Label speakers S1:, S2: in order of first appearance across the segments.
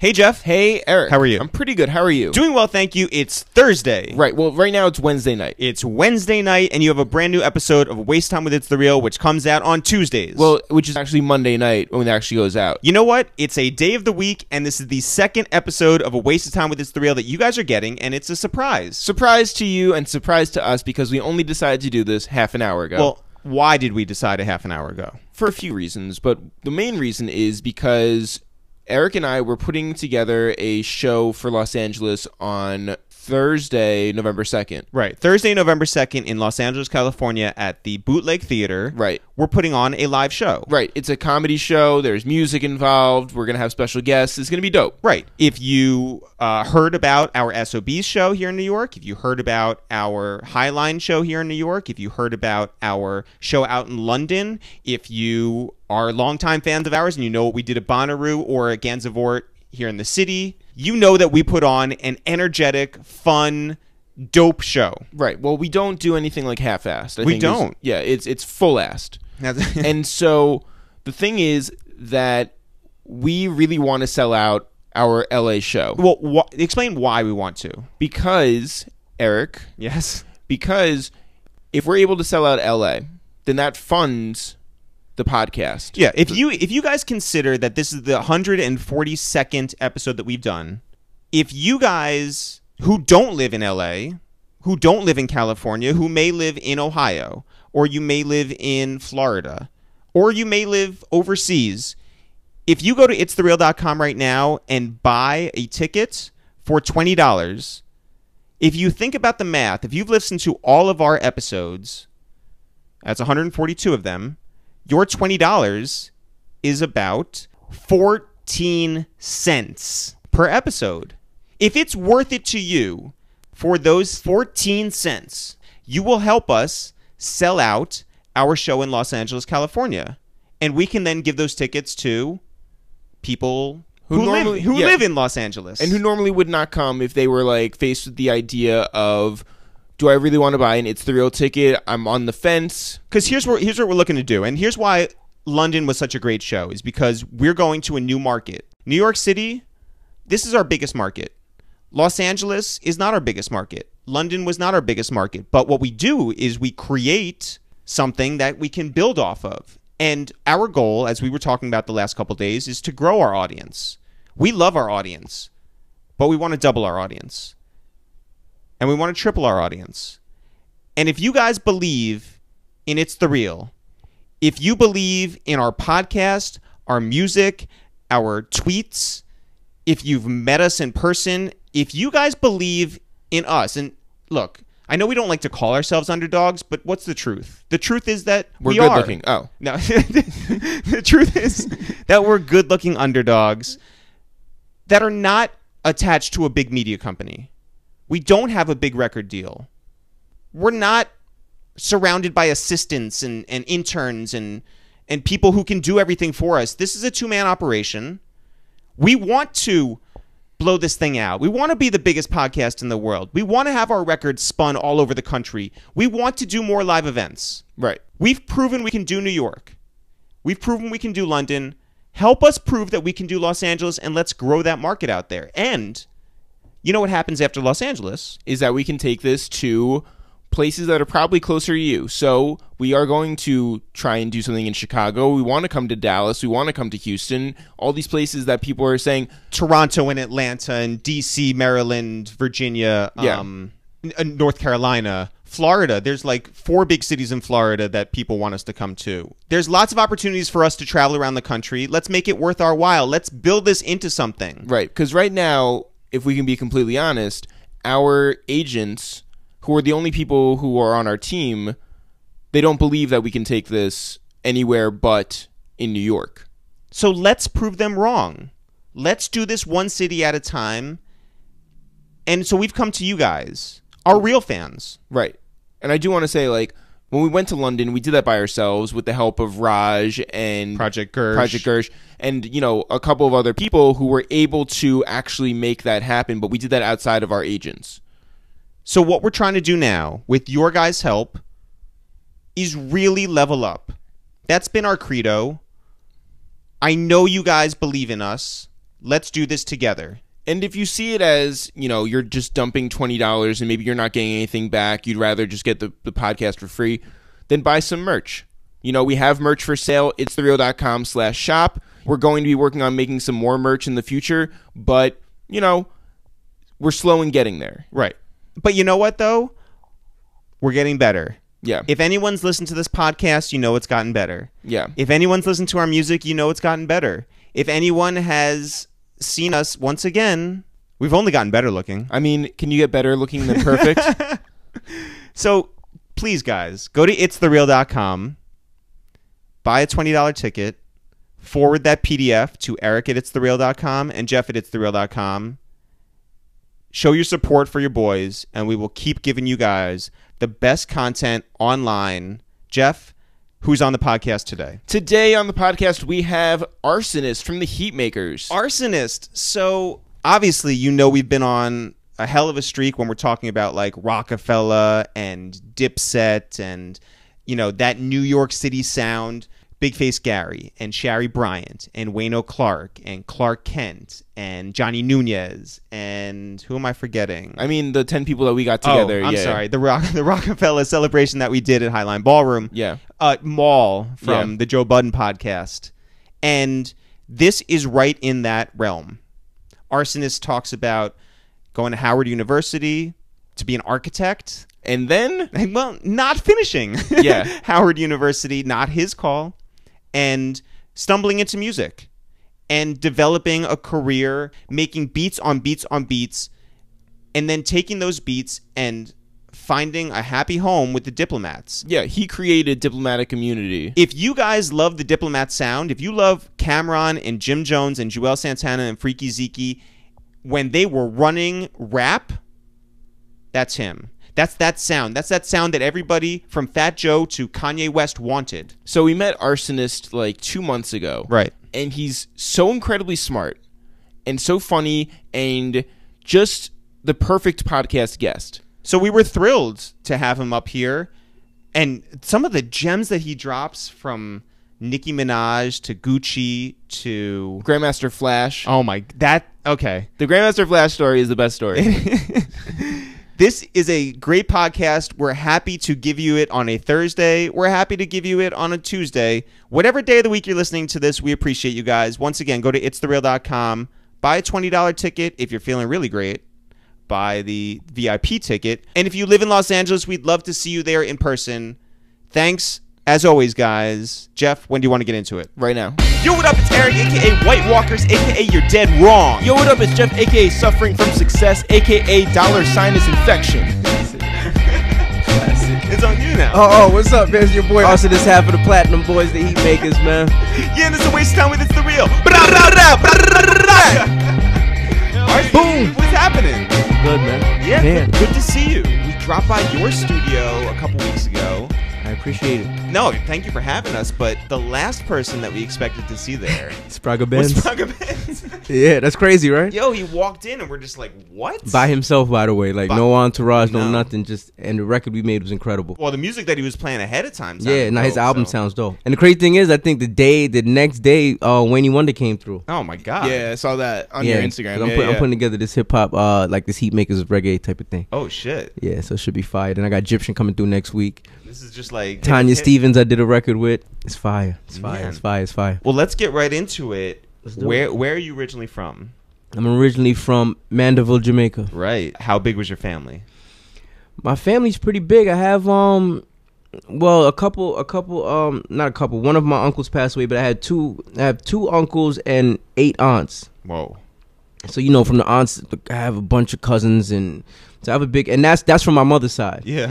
S1: Hey, Jeff.
S2: Hey, Eric.
S1: How are you?
S2: I'm pretty good. How are you?
S1: Doing well, thank you. It's Thursday.
S2: Right. Well, right now it's Wednesday night.
S1: It's Wednesday night, and you have a brand new episode of Waste Time with It's The Real, which comes out on Tuesdays.
S2: Well, which is actually Monday night when it actually goes out.
S1: You know what? It's a day of the week, and this is the second episode of A Waste of Time with It's The Real that you guys are getting, and it's a surprise.
S2: Surprise to you and surprise to us because we only decided to do this half an hour ago.
S1: Well, why did we decide a half an hour ago?
S2: For a few reasons, but the main reason is because Eric and I were putting together a show for Los Angeles on Thursday, November 2nd.
S1: Right. Thursday, November 2nd in Los Angeles, California at the Bootleg Theater.
S2: Right.
S1: We're putting on a live show.
S2: Right. It's a comedy show. There's music involved. We're going to have special guests. It's going to be dope.
S1: Right. If you heard about our SOBs show here in New York, if you heard about our Highline show here in New York, if you heard about our show out in London, if you are longtime fans of ours and you know what we did at Bonnaroo or at Gansevoort here in the city, you know that we put on an energetic, fun, dope show.
S2: Right. Well, we don't do anything like half-assed.
S1: We don't.
S2: Yeah, it's full-assed. And so the thing is that we really want to sell out our LA show.
S1: Well, explain why we want to.
S2: Because, Eric.
S1: Yes.
S2: Because if we're able to sell out LA, then that funds the podcast.
S1: Yeah, if you guys consider that this is the 142nd episode that we've done, if you guys who don't live in LA, who don't live in California, who may live in Ohio, or you may live in Florida, or you may live overseas, if you go to ItsTheReal.com right now and buy a ticket for $20, if you think about the math, if you've listened to all of our episodes, that's 142 of them, your $20 is about 14 cents per episode. If it's worth it to you for those 14 cents, you will help us sell out our show in Los Angeles, California. And we can then give those tickets to people who live in Los Angeles.
S2: And who normally would not come if they were like faced with the idea of, do I really want to buy an It's The Real ticket? I'm on the fence.
S1: Because here's what we're looking to do. And here's why London was such a great show, is because we're going to a new market. New York City, this is our biggest market. Los Angeles is not our biggest market. London was not our biggest market. But what we do is we create something that we can build off of. And our goal, as we were talking about the last couple of days, is to grow our audience. We love our audience, but we want to double our audience. And we want to triple our audience. And if you guys believe in It's The Real, if you believe in our podcast, our music, our tweets, if you've met us in person, if you guys believe in us, and look, I know we don't like to call ourselves underdogs, but what's the truth? The truth is that
S2: we're
S1: we
S2: good
S1: are.
S2: Looking. Oh.
S1: No. The truth is that we're good-looking underdogs that are not attached to a big media company. We don't have a big record deal. We're not surrounded by assistants and interns and people who can do everything for us. This is a two-man operation. We want to blow this thing out. We want to be the biggest podcast in the world. We want to have our records spun all over the country. We want to do more live events.
S2: Right.
S1: We've proven we can do New York. We've proven we can do London. Help us prove that we can do Los Angeles, and let's grow that market out there. And you know what happens after Los Angeles?
S2: Is that we can take this to places that are probably closer to you. So we are going to try and do something in Chicago. We want to come to Dallas. We want to come to Houston. All these places that people are saying.
S1: Toronto and Atlanta and D.C., Maryland, Virginia, North Carolina, Florida. There's like 4 big cities in Florida that people want us to come to. There's lots of opportunities for us to travel around the country. Let's make it worth our while. Let's build this into something.
S2: Right. Because right now, if we can be completely honest, our agents, who are the only people who are on our team, they don't believe that we can take this anywhere but in New York.
S1: So let's prove them wrong. Let's do this one city at a time. And so we've come to you guys, our real fans.
S2: Right. And I do want to say, like, when we went to London, we did that by ourselves with the help of Raj and
S1: Project Gersh.
S2: And, you know, a couple of other people who were able to actually make that happen. But we did that outside of our agents.
S1: So what we're trying to do now, with your guys' help, is really level up. That's been our credo. I know you guys believe in us. Let's do this together.
S2: And if you see it as, you know, you're just dumping $20 and maybe you're not getting anything back, you'd rather just get the podcast for free, then buy some merch. You know, we have merch for sale. ItsTheReal.com/shop. We're going to be working on making some more merch in the future, but, you know, we're slow in getting there.
S1: Right. But you know what, though? We're getting better.
S2: Yeah.
S1: If anyone's listened to this podcast, you know it's gotten better.
S2: Yeah.
S1: If anyone's listened to our music, you know it's gotten better. If anyone has seen us once again, we've only gotten better looking.
S2: I mean, can you get better looking than perfect?
S1: So please, guys, go to ItsTheReal.com, buy a $20 ticket, forward that PDF to Eric at ItsTheReal.com and Jeff at ItsTheReal.com. Show your support for your boys, and we will keep giving you guys the best content online. Jeff, who's on the podcast today?
S2: Today on the podcast, we have Rsonist from The Heatmakerz.
S1: Rsonist. So obviously, you know, we've been on a hell of a streak when we're talking about like Rockefeller and Dipset and, you know, that New York City sound. Big Face Gary and Shari Bryant and Wayno Clark and Clark Kent and Johnny Nunez and who am I forgetting?
S2: I mean, the 10 people that we got together.
S1: I'm sorry. The Rockefeller celebration that we did at Highline Ballroom.
S2: Yeah.
S1: Maul from the Joe Budden podcast. And this is right in that realm. Rsonist talks about going to Howard University to be an architect.
S2: And then?
S1: Well, not finishing.
S2: Yeah.
S1: Howard University, not his call. And stumbling into music and developing a career, making beats on beats on beats, and then taking those beats and finding a happy home with the Diplomats.
S2: Yeah, he created Diplomatic Community.
S1: If you guys love the Diplomat sound, if you love Cameron and Jim Jones and Juelz Santana and Freaky Zeke, when they were running rap, that's him. That's that sound. That's that sound that everybody from Fat Joe to Kanye West wanted.
S2: So we met Rsonist like 2 months ago.
S1: Right.
S2: And he's so incredibly smart and so funny and just the perfect podcast guest.
S1: So we were thrilled to have him up here. And some of the gems that he drops, from Nicki Minaj to Gucci to
S2: Grandmaster Flash.
S1: Oh my, okay.
S2: The Grandmaster Flash story is the best story.
S1: This is a great podcast. We're happy to give you it on a Thursday. We're happy to give you it on a Tuesday. Whatever day of the week you're listening to this, we appreciate you guys. Once again, go to ItsTheReal.com. Buy a $20 ticket if you're feeling really great. Buy the VIP ticket. And if you live in Los Angeles, we'd love to see you there in person. Thanks, as always, guys. Jeff, when do you want to get into it?
S2: Right now.
S1: Yo, what up? It's Eric, a.k.a. White Walkers, a.k.a. You're Dead Wrong.
S2: Yo, what up? It's Jeff, a.k.a. Suffering from Success, a.k.a. Dollar Sinus Infection.
S1: It's on you now.
S3: Oh, what's up, man? It's your boy Rsonist, half of the Platinum Boys, the Heatmakerz, man.
S1: Yeah, and it's a waste of time with It's The Real. Boom! What's happening?
S3: Good, man.
S1: Yeah,
S3: Man.
S1: good to see you. We dropped by your studio a couple weeks ago.
S3: I appreciate it.
S1: No, thank you for having us, but the last person that we expected to see there
S3: Sprague
S1: was
S3: Benz.
S1: Sprague Benz.
S3: Yeah, that's crazy, right?
S1: Yo, he walked in and we're just like, what?
S3: By himself, by the way. Like, no entourage, no
S1: No.
S3: nothing. Just, and the record we made was incredible.
S1: Well, the music that he was playing ahead of time sounded
S3: Yeah, now his
S1: dope,
S3: album
S1: so-
S3: sounds dope. And the crazy thing is, I think the next day, Wayne Wonder came through.
S1: Oh, my God.
S2: Yeah, I saw that on your
S3: 'cause
S2: Instagram.
S3: I'm putting together this hip hop, like this Heatmakerz reggae type of thing.
S1: Oh, shit.
S3: Yeah, so it should be fire. Then I got Egyptian coming through next week.
S1: This is just like...
S3: Tanya Stevens, I did a record with. It's fire. It's fire.
S1: Man.
S3: It's fire. It's fire.
S1: Well, let's get right into it.
S3: Let's do
S1: Where are you originally from?
S3: I'm originally from Mandeville, Jamaica.
S1: Right. How big was your family?
S3: My family's pretty big. I have well, not a couple. One of my uncles passed away, but I have two uncles and 8 aunts.
S1: Whoa.
S3: So from the aunts, I have a bunch of cousins, and so I have a big, and that's from my mother's side.
S1: Yeah.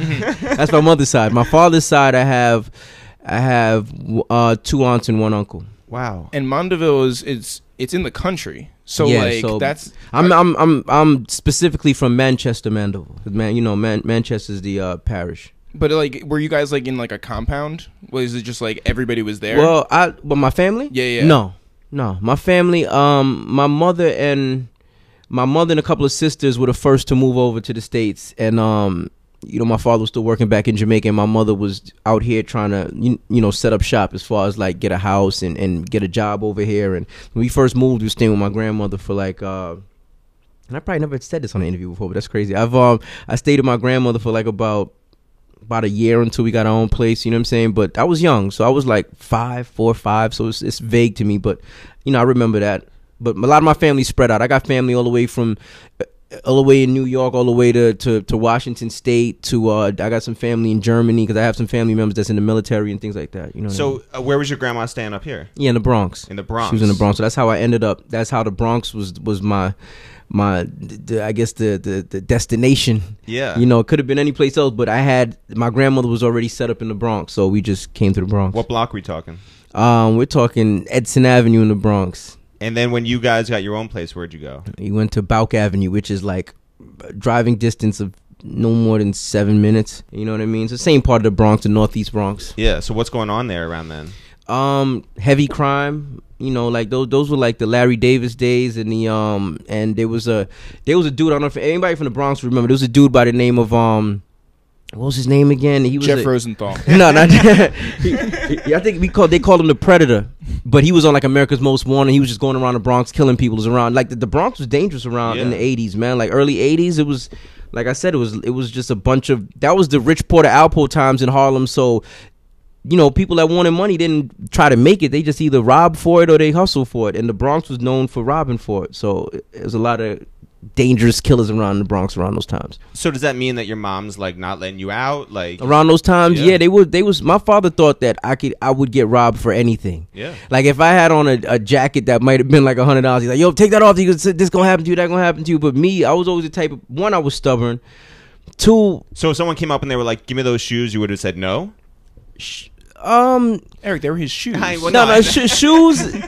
S3: That's my mother's side. My father's side, I have 2 aunts and 1 uncle.
S1: Wow.
S2: And Mondeville it's in the country. So that's
S3: I'm specifically from Manchester, Mandeville. Manchester's the parish.
S2: But were you guys in a compound? Was it just everybody was there?
S3: Well, but my family?
S2: Yeah.
S3: No. My family, my mother and a couple of sisters were the first to move over to the States, and my father was still working back in Jamaica, and my mother was out here trying to, set up shop as far as like get a house and get a job over here. And when we first moved, we were staying with my grandmother for like, and I probably never said this on an interview before, but that's crazy. I stayed with my grandmother for like about a year until we got our own place. You know what I'm saying? But I was young, so I was like 4 or 5, so it's vague to me. But I remember that. But a lot of my family spread out. I got family all the way in New York, all the way to Washington State. I got some family in Germany because I have some family members that's in the military and things like that.
S1: So where was your grandma staying up here?
S3: Yeah, in the Bronx.
S1: In the Bronx.
S3: She was in the Bronx. So that's how I ended up. That's how the Bronx was my I guess the destination.
S1: Yeah.
S3: It could have been any place else, but my grandmother was already set up in the Bronx, so we just came to the Bronx.
S1: What block are we talking?
S3: We're talking Edson Avenue in the Bronx.
S1: And then when you guys got your own place, where'd you go?
S3: We went to Bauk Avenue, which is like driving distance of no more than 7 minutes. You know what I mean? It's the same part of the Bronx, the Northeast Bronx.
S1: Yeah. So what's going on there around then?
S3: Heavy crime. Like those were like the Larry Davis days, and and there was a dude. I don't know if anybody from the Bronx remember. There was a dude by the name of what was his name again? He was
S2: Jeff Rosenthal.
S3: No, not I think they called him the Predator, but he was on like America's Most Wanted. He was just going around the Bronx killing people. It was around like the Bronx was dangerous around in the 80s, man. Like early 80s, it was like I said, it was just a bunch of that was the Rich Porter Alpo times in Harlem. So people that wanted money didn't try to make it. They just either robbed for it or they hustled for it. And the Bronx was known for robbing for it. So there's a lot of dangerous killers around the Bronx around those times.
S1: So does that mean that your mom's like not letting you out? Like
S3: around those times, yeah, they was. My father thought that I would get robbed for anything.
S1: Yeah.
S3: Like if I had on a jacket that might have been like $100, he's like, yo, take that off. This gonna happen to you. That gonna happen to you. But me, I was always the type of one. I was stubborn. 2.
S1: So if someone came up and they were like, "Give me those shoes," you would have said no.
S2: Eric, they were his shoes.
S3: Shoes.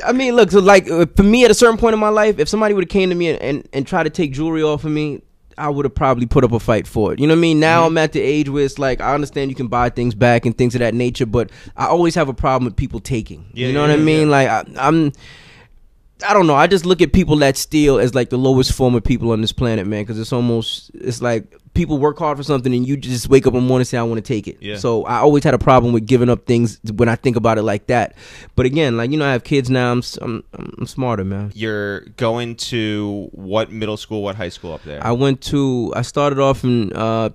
S3: I mean, look, so like for me at a certain point in my life, if somebody would have came to me and tried to take jewelry off of me, I would have probably put up a fight for it. You know what I mean? Now I'm at the age where it's like I understand you can buy things back and things of that nature, but I always have a problem with people taking. You know what I mean? Like I don't know. I just look at people that steal as like the lowest form of people on this planet, man, because it's like people work hard for something and you just wake up in the morning and say, I want to take it.
S1: Yeah.
S3: So I always had a problem with giving up things when I think about it like that. But again, like, I have kids now. I'm smarter, man.
S1: You're going to what middle school, what high school up there?
S3: I started off in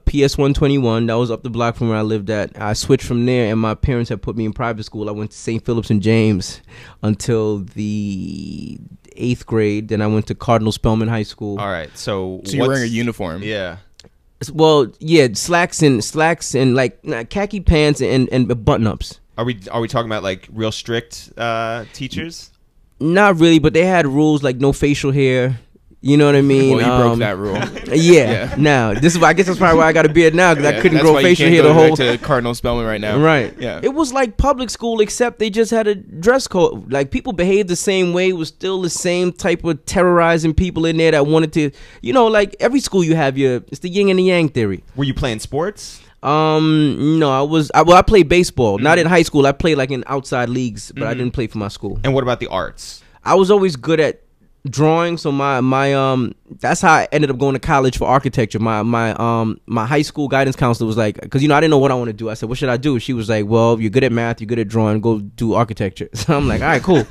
S3: PS 121. That was up the block from where I lived at. I switched from there, and my parents had put me in private school. I went to St. Philip's and James until the 8th grade. Then I went to Cardinal Spellman High School.
S1: All right. So
S2: you're wearing a uniform.
S1: Yeah.
S3: Well, yeah, slacks and like khaki pants and button ups.
S1: Are we talking about like real strict teachers?
S3: Not really, but they had rules like no facial hair. You know what I mean?
S2: Well, you broke that rule.
S3: Yeah. Now I guess that's probably why I got a beard now, because I couldn't grow facial hair the whole.
S2: To Cardinal Spellman right now.
S3: Right.
S2: Yeah.
S3: It was like public school, except they just had a dress code. Like people behaved the same way. It was still the same type of terrorizing people in there that wanted to. Like every school you have it's the yin and the yang theory.
S1: Were you playing sports?
S3: No, I played baseball. Not in high school. I played like in outside leagues, but I didn't play for my school.
S1: And what about the arts?
S3: I was always good at drawing, so my that's how I ended up going to college for architecture. My high school guidance counselor was like, because I didn't know what I want to do. I said, what should I do? She was like, well, you're good at math, you're good at drawing, go do architecture. So I'm like, all right, cool.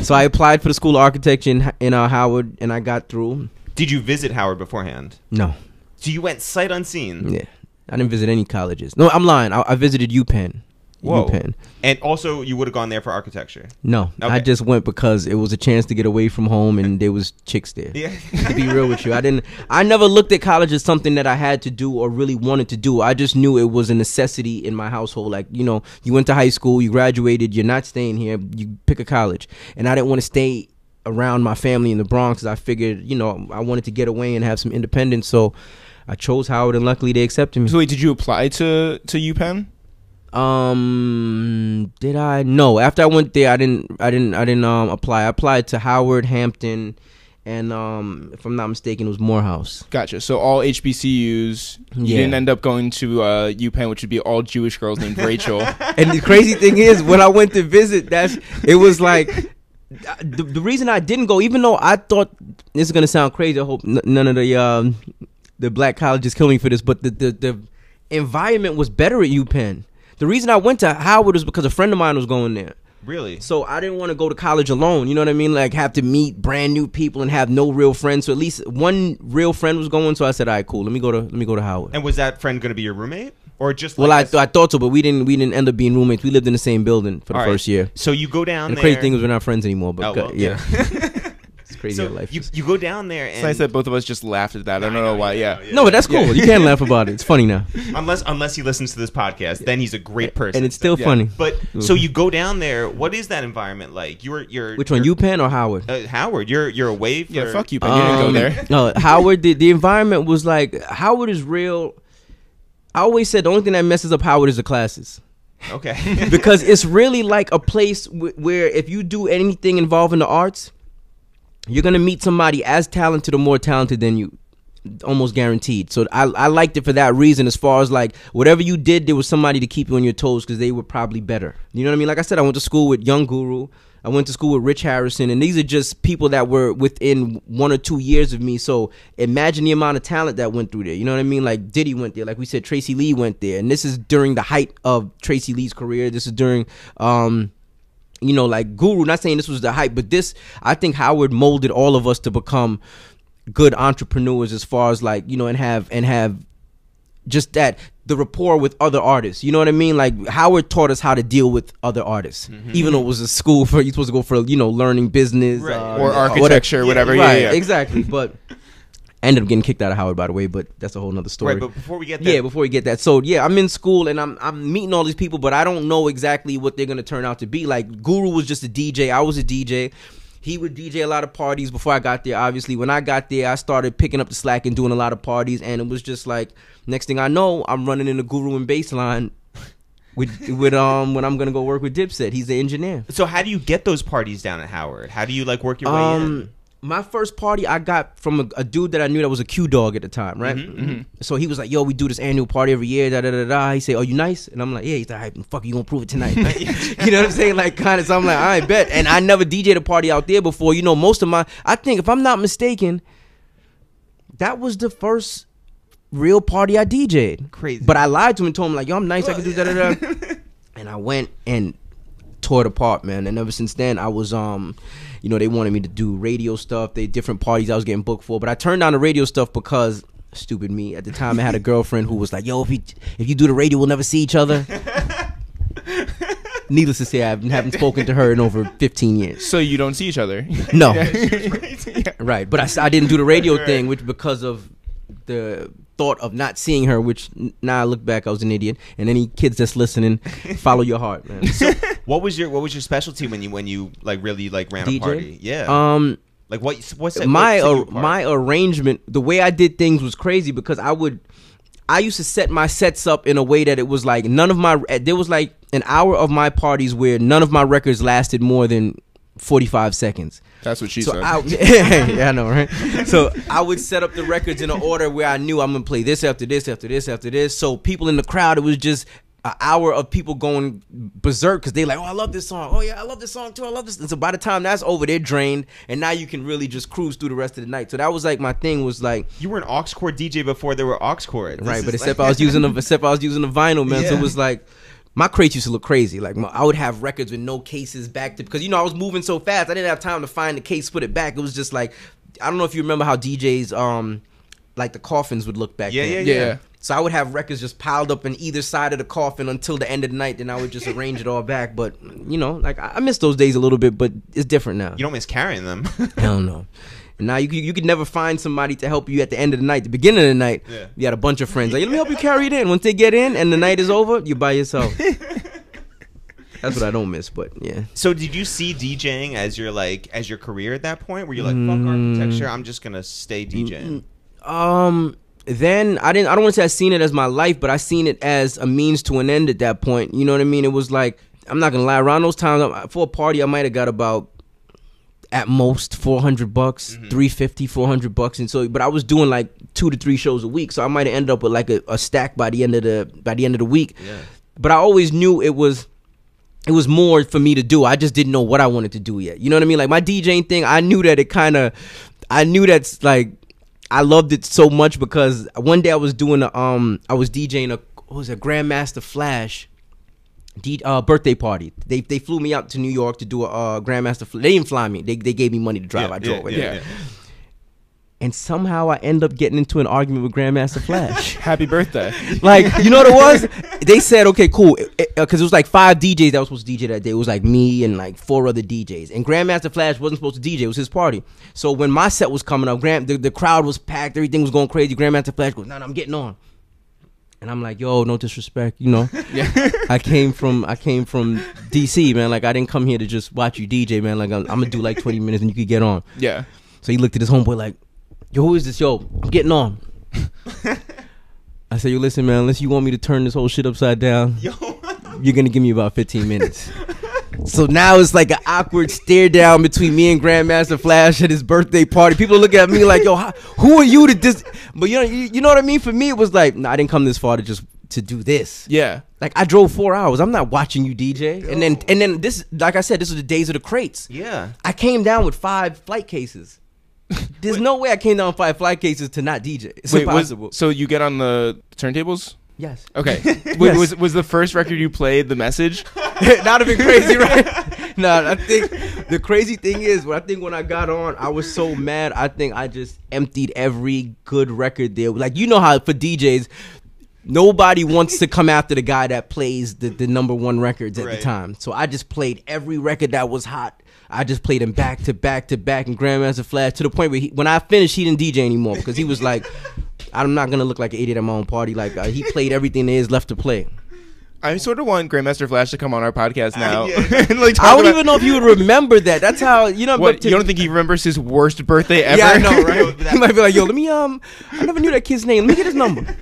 S3: So I applied for the School of Architecture in Howard, and I got through.
S1: Did you visit Howard beforehand?
S3: No.
S1: So you went sight unseen?
S3: Yeah, I didn't visit any colleges. No, I'm lying. I visited UPenn.
S1: Whoa.
S3: UPenn.
S1: And also, you would have gone there for architecture?
S3: No,
S1: Okay.
S3: I just went because it was a chance to get away from home, and there was chicks there.
S1: Yeah.
S3: To be real with you, I never looked at college as something that I had to do or really wanted to do. I just knew it was a necessity in my household. Like, you went to high school, you graduated, you're not staying here, you pick a college. And I didn't want to stay around my family in the Bronx. I figured, I wanted to get away and have some independence. So I chose Howard, and luckily they accepted me.
S2: So wait, did you apply to UPenn?
S3: Did I? No. After I went there, I didn't apply. I applied to Howard, Hampton, and if I'm not mistaken, it was Morehouse.
S2: Gotcha. So all HBCUs. You didn't end up going to UPenn, which would be all Jewish girls named Rachel.
S3: And the crazy thing is, when I went to visit, it was like the reason I didn't go, even though I thought this is gonna sound crazy. I hope none of the the black colleges kill me for this, but the environment was better at UPenn. The reason I went to Howard was because a friend of mine was going there.
S1: Really?
S3: So I didn't want to go to college alone. You know what I mean? Like have to meet brand new people and have no real friends. So at least one real friend was going. So I said, all right, cool. Let me go to Howard.
S1: And was that friend going to be your roommate, or just?
S3: Well, I thought so, but we didn't end up being roommates. We lived in the same building for the first year.
S1: So you go down.
S3: And
S1: there.
S3: The crazy thing is we're not friends anymore. But yeah. It's crazy how life is.
S1: You go down there, and
S2: It's nice that both of us just laughed at that. I don't know why. Yeah.
S3: No, but that's cool. You can't laugh about it. It's funny now.
S1: Unless he listens to this podcast, then he's a great person,
S3: and it's still funny.
S1: But so you go down there. What is that environment like?
S3: Which one, UPenn or Howard?
S1: Howard. You're away.
S2: Fuck you, Penn. You didn't go there.
S3: No, Howard. The environment was like Howard is real. I always said the only thing that messes up Howard is the classes.
S1: Okay.
S3: Because it's really like a place where if you do anything involving the arts, you're going to meet somebody as talented or more talented than you, almost guaranteed. So I liked it for that reason. As far as like whatever you did, there was somebody to keep you on your toes because they were probably better. You know what I mean? Like I said, I went to school with Young Guru. I went to school with Rich Harrison, and these are just people that were within 1 or 2 years of me. So imagine the amount of talent that went through there. You know what I mean? Like Diddy went there. Like we said, Tracy Lee went there. And this is during the height of Tracy Lee's career. This is during... you know, like Guru, not saying this was the hype, but this, I think Howard molded all of us to become good entrepreneurs as far as like, you know, and have just that, the rapport with other artists. You know what I mean? Like Howard taught us how to deal with other artists, even though it was a school for, you're supposed to go for, you know, learning business.
S2: Right. Or architecture, whatever.
S3: Right,
S2: yeah.
S3: Exactly. But I ended up getting kicked out of Howard, by the way, but that's a whole nother story.
S1: Right, but before we get that.
S3: Yeah, before we get that. So, yeah, I'm in school, and I'm meeting all these people, but I don't know exactly what they're going to turn out to be. Like, Guru was just a DJ. I was a DJ. He would DJ a lot of parties before I got there, obviously. When I got there, I started picking up the slack and doing a lot of parties, and it was just like, next thing I know, I'm running into Guru and Baseline with when I'm going to go work with Dipset. He's the engineer.
S1: So how do you get those parties down at Howard? How do you, like, work your way in?
S3: My first party I got from a dude that I knew that was a Q dog at the time, right? So he was like, yo, we do this annual party every year, da-da-da-da. He said, oh, you nice? And I'm like, yeah. He's like, fuck, you gonna prove it tonight. You know what I'm saying? Like, kind of, so I'm like, all right, bet. And I never DJ'd a party out there before. You know, most of I think, if I'm not mistaken, that was the first real party I DJ'd.
S1: Crazy.
S3: But I lied to him and told him, like, yo, I'm nice, I can do da-da-da. And I went and tore it apart, man. And ever since then, I was, you know, they wanted me to do radio stuff. They different parties I was getting booked for, but I turned down the radio stuff because, stupid me, at the time I had a girlfriend who was like, yo, if you do the radio, we'll never see each other. Needless to say, I haven't spoken to her in over 15 years.
S2: So you don't see each other?
S3: No. Right, but I didn't do the radio thing, which because of the thought of not seeing her, which now I look back, I was an idiot. And any kids that's listening, follow your heart, man.
S1: So what was your specialty when you like really like ran
S3: DJ?
S1: a party? Yeah. Like what's that?
S3: My arrangement, the way I did things was crazy because I used to set my sets up in a way that it was like there was like an hour of my parties where none of my records lasted more than 45 seconds.
S2: That's what she
S3: said. Yeah, I know, right? So I would set up the records in an order where I knew I'm going to play this after this, after this, after this. So people in the crowd, it was just an hour of people going berserk because they like, oh, I love this song. Oh, yeah, I love this song too. I love this. And so by the time that's over, they're drained. And now you can really just cruise through the rest of the night. So that was like my thing was like.
S1: You were an aux cord DJ before there were aux cords.
S3: Right, but except I was using the vinyl, man. Yeah. So it was like. My crates used to look crazy. Like I would have records with no cases back to because you know I was moving so fast. I didn't have time to find the case, put it back. It was just like I don't know if you remember how DJs like the coffins would look back then.
S2: Yeah.
S3: So I would have records just piled up in either side of the coffin until the end of the night. Then I would just arrange it all back. But you know, like I miss those days a little bit, but it's different now.
S1: You don't miss carrying them.
S3: Hell no. And now you could never find somebody to help you at the end of the night. The beginning of the night, you had a bunch of friends. Like, let me help you carry it in. Once they get in and the night is over, you're by yourself. That's what I don't miss, but yeah.
S1: So did you see DJing as your career at that point? Where you're like, fuck architecture, I'm just gonna stay DJing?
S3: Then I don't want to say I seen it as my life, but I seen it as a means to an end at that point. You know what I mean? It was like, I'm not gonna lie, around those times for a party I might have got about at most $400, $350, $400, and so. But I was doing like 2 to 3 shows a week, so I might have ended up with like a stack by the end of the week. Yeah. But I always knew it was more for me to do. I just didn't know what I wanted to do yet. You know what I mean? Like my DJing thing, I knew that's like I loved it so much because one day I was doing I was DJing a Grandmaster Flash birthday party. They flew me out to New York to do a Grandmaster Flash. They didn't fly me. They gave me money to drive. I drove.
S2: Yeah.
S3: And somehow I end up getting into an argument with Grandmaster Flash.
S2: Happy birthday.
S3: Like, you know what it was? They said, okay, cool. Because it was like 5 DJs that was supposed to DJ that day. It was like me and like 4 other DJs. And Grandmaster Flash wasn't supposed to DJ. It was his party. So when my set was coming up, the crowd was packed. Everything was going crazy. Grandmaster Flash goes, no, I'm getting on. And I'm like, yo, no disrespect, you know.
S2: Yeah.
S3: I came from DC, man. Like, I didn't come here to just watch you DJ, man. Like, I'm going to do like 20 minutes and you could get on.
S2: Yeah.
S3: So he looked at his homeboy like, yo, who is this? Yo, I'm getting on. I said, yo, listen, man, unless you want me to turn this whole shit upside down, you're going to give me about 15 minutes. So now it's like an awkward stare down between me and Grandmaster Flash at his birthday party. People look at me like, yo, who are you to this? But you know what I mean? For me, it was like, nah, I didn't come this far to do this.
S2: Yeah.
S3: Like, I drove 4 hours. I'm not watching you DJ. Yo. And then this, like I said, this was the days of the crates.
S1: Yeah.
S3: I came down with 5 flight cases. There's no way I came down with 5 flight cases to not DJ. It's impossible.
S2: So you get on the turntables?
S3: Yes.
S2: Okay.
S3: Yes.
S2: Was the first record you played The Message?
S3: That would have been crazy, right? No, I think the crazy thing is, when I got on, I was so mad. I think I just emptied every good record there. Like, you know how for DJs, nobody wants to come after the guy that plays the #1 records at the time. So I just played every record that was hot. I just played him back to back to back and Grandmaster Flash to the point where when I finished, he didn't DJ anymore because he was like, I'm not going to look like an idiot at my own party. Like, he played everything there is left to play.
S2: I sort of want Grandmaster Flash to come on our podcast now.
S3: And like, I don't even know if you would remember that. That's how, you know.
S2: What, you don't think he remembers his worst birthday ever?
S3: Yeah, I know, right? He might be like, yo, let me, I never knew that kid's name. Let me get his number.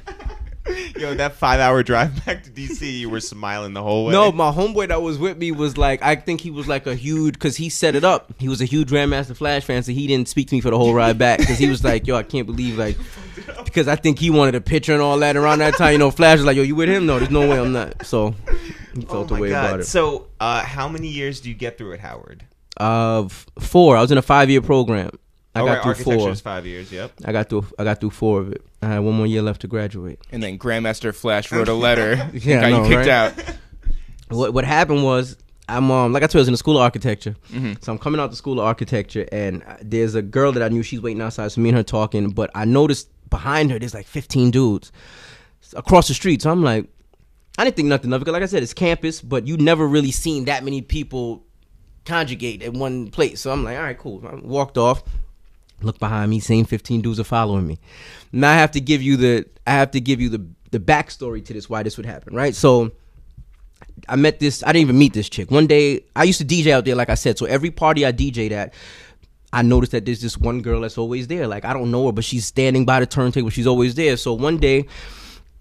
S1: Yo, that 5-hour drive back to DC, you were smiling the whole way.
S3: No, my homeboy that was with me was like, I think he was like a huge, because he set it up. He was a huge Grandmaster Flash fan, so he didn't speak to me for the whole ride back because he was like, yo, I can't believe, like, because I think he wanted a picture and all that. Around that time, you know, Flash was like, yo, you with him? No, there's no way I'm not. So he felt a way about it.
S1: So how many years do you get through at Howard?
S3: 4. I was in a 5-year program. I got through 4.
S1: Architecture's 5 years. Yep.
S3: I got through 4 of it. I had 1 more year left to graduate.
S2: And then Grandmaster Flash wrote a letter.
S3: Yeah,
S2: got you kicked out.
S3: What happened was, I'm like I told you, I was in the school of architecture.
S2: Mm-hmm.
S3: So I'm coming out the school of architecture, and there's a girl that I knew. She's waiting outside, so me and her talking. But I noticed behind her, there's like 15 dudes across the street. So I'm like, I didn't think nothing of it, because like I said, it's campus, but you never really seen that many people conjugate at one place. So I'm like, all right, cool. I walked off. Look behind me, same 15 dudes are following me. Now I have to give you the backstory to this, why this would happen, right? So I didn't even meet this chick. One day, I used to DJ out there, like I said, so every party I DJ'd at, I noticed that there's this one girl that's always there. Like, I don't know her, but she's standing by the turntable, she's always there. So one day,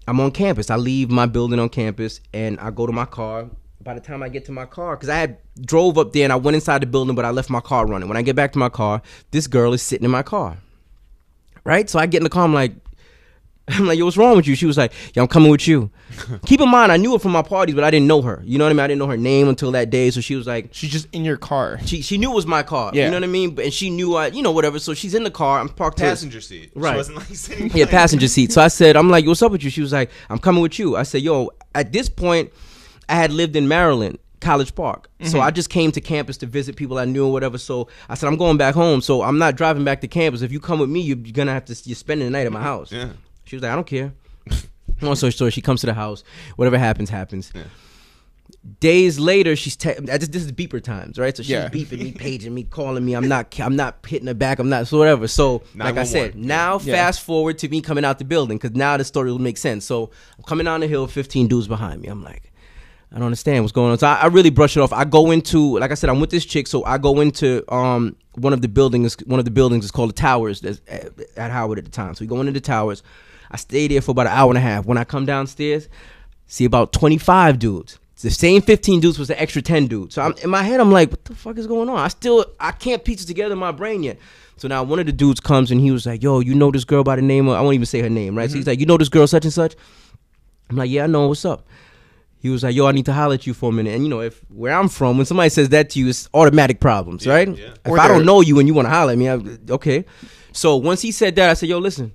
S3: I'm on campus. I leave my building on campus, and I go to my car. By the time I get to my car, because I had drove up there and I went inside the building, but I left my car running. When I get back to my car, this girl is sitting in my car, right? So I get in the car, I'm like, yo, what's wrong with you? She was like, yo, I'm coming with you. Keep in mind, I knew her from my parties, but I didn't know her. You know what I mean? I didn't know her name until that day. So she was like,
S2: she's just in your car.
S3: She knew it was my car.
S2: Yeah.
S3: You know what I mean? And she knew whatever. So she's in the car. I'm parked
S1: passenger seat.
S3: Right.
S1: She wasn't like sitting.
S3: Yeah, passenger seat. So I said, I'm like, what's up with you? She was like, I'm coming with you. I said, yo, at this point, I had lived in Maryland, College Park. Mm-hmm. So I just came to campus to visit people I knew or whatever. So I said, I'm going back home. So I'm not driving back to campus. If you come with me, you're going to have to, you're spending the night at my house.
S1: Yeah.
S3: She was like, I don't care. So she comes to the house. Whatever happens. Yeah. Days later, this is beeper times, right? So she's beeping me, paging me, calling me. I'm not hitting her back. I'm not, so whatever. So like I said, now fast forward to me coming out the building, because now the story will make sense. So I'm coming down the hill, 15 dudes behind me. I'm like, I don't understand what's going on. So I really brush it off. I go into, like I said, I'm with this chick. So I go into one of the buildings. One of the buildings is called the Towers at Howard at the time. So we go into the Towers. I stay there for about an hour and a half. When I come downstairs, see about 25 dudes. It's the same 15 dudes was the extra 10 dudes. So in my head, I'm like, what the fuck is going on? I can't piece it together in my brain yet. So now one of the dudes comes and he was like, yo, you know this girl by the name of, I won't even say her name, right? Mm-hmm. So he's like, you know this girl such and such? I'm like, yeah, I know. What's up? He was like, yo, I need to holler at you for a minute. And you know, where I'm from, when somebody says that to you, it's automatic problems, right? Yeah. If I don't know you and you want to holler at me, okay. So once he said that, I said, yo, listen,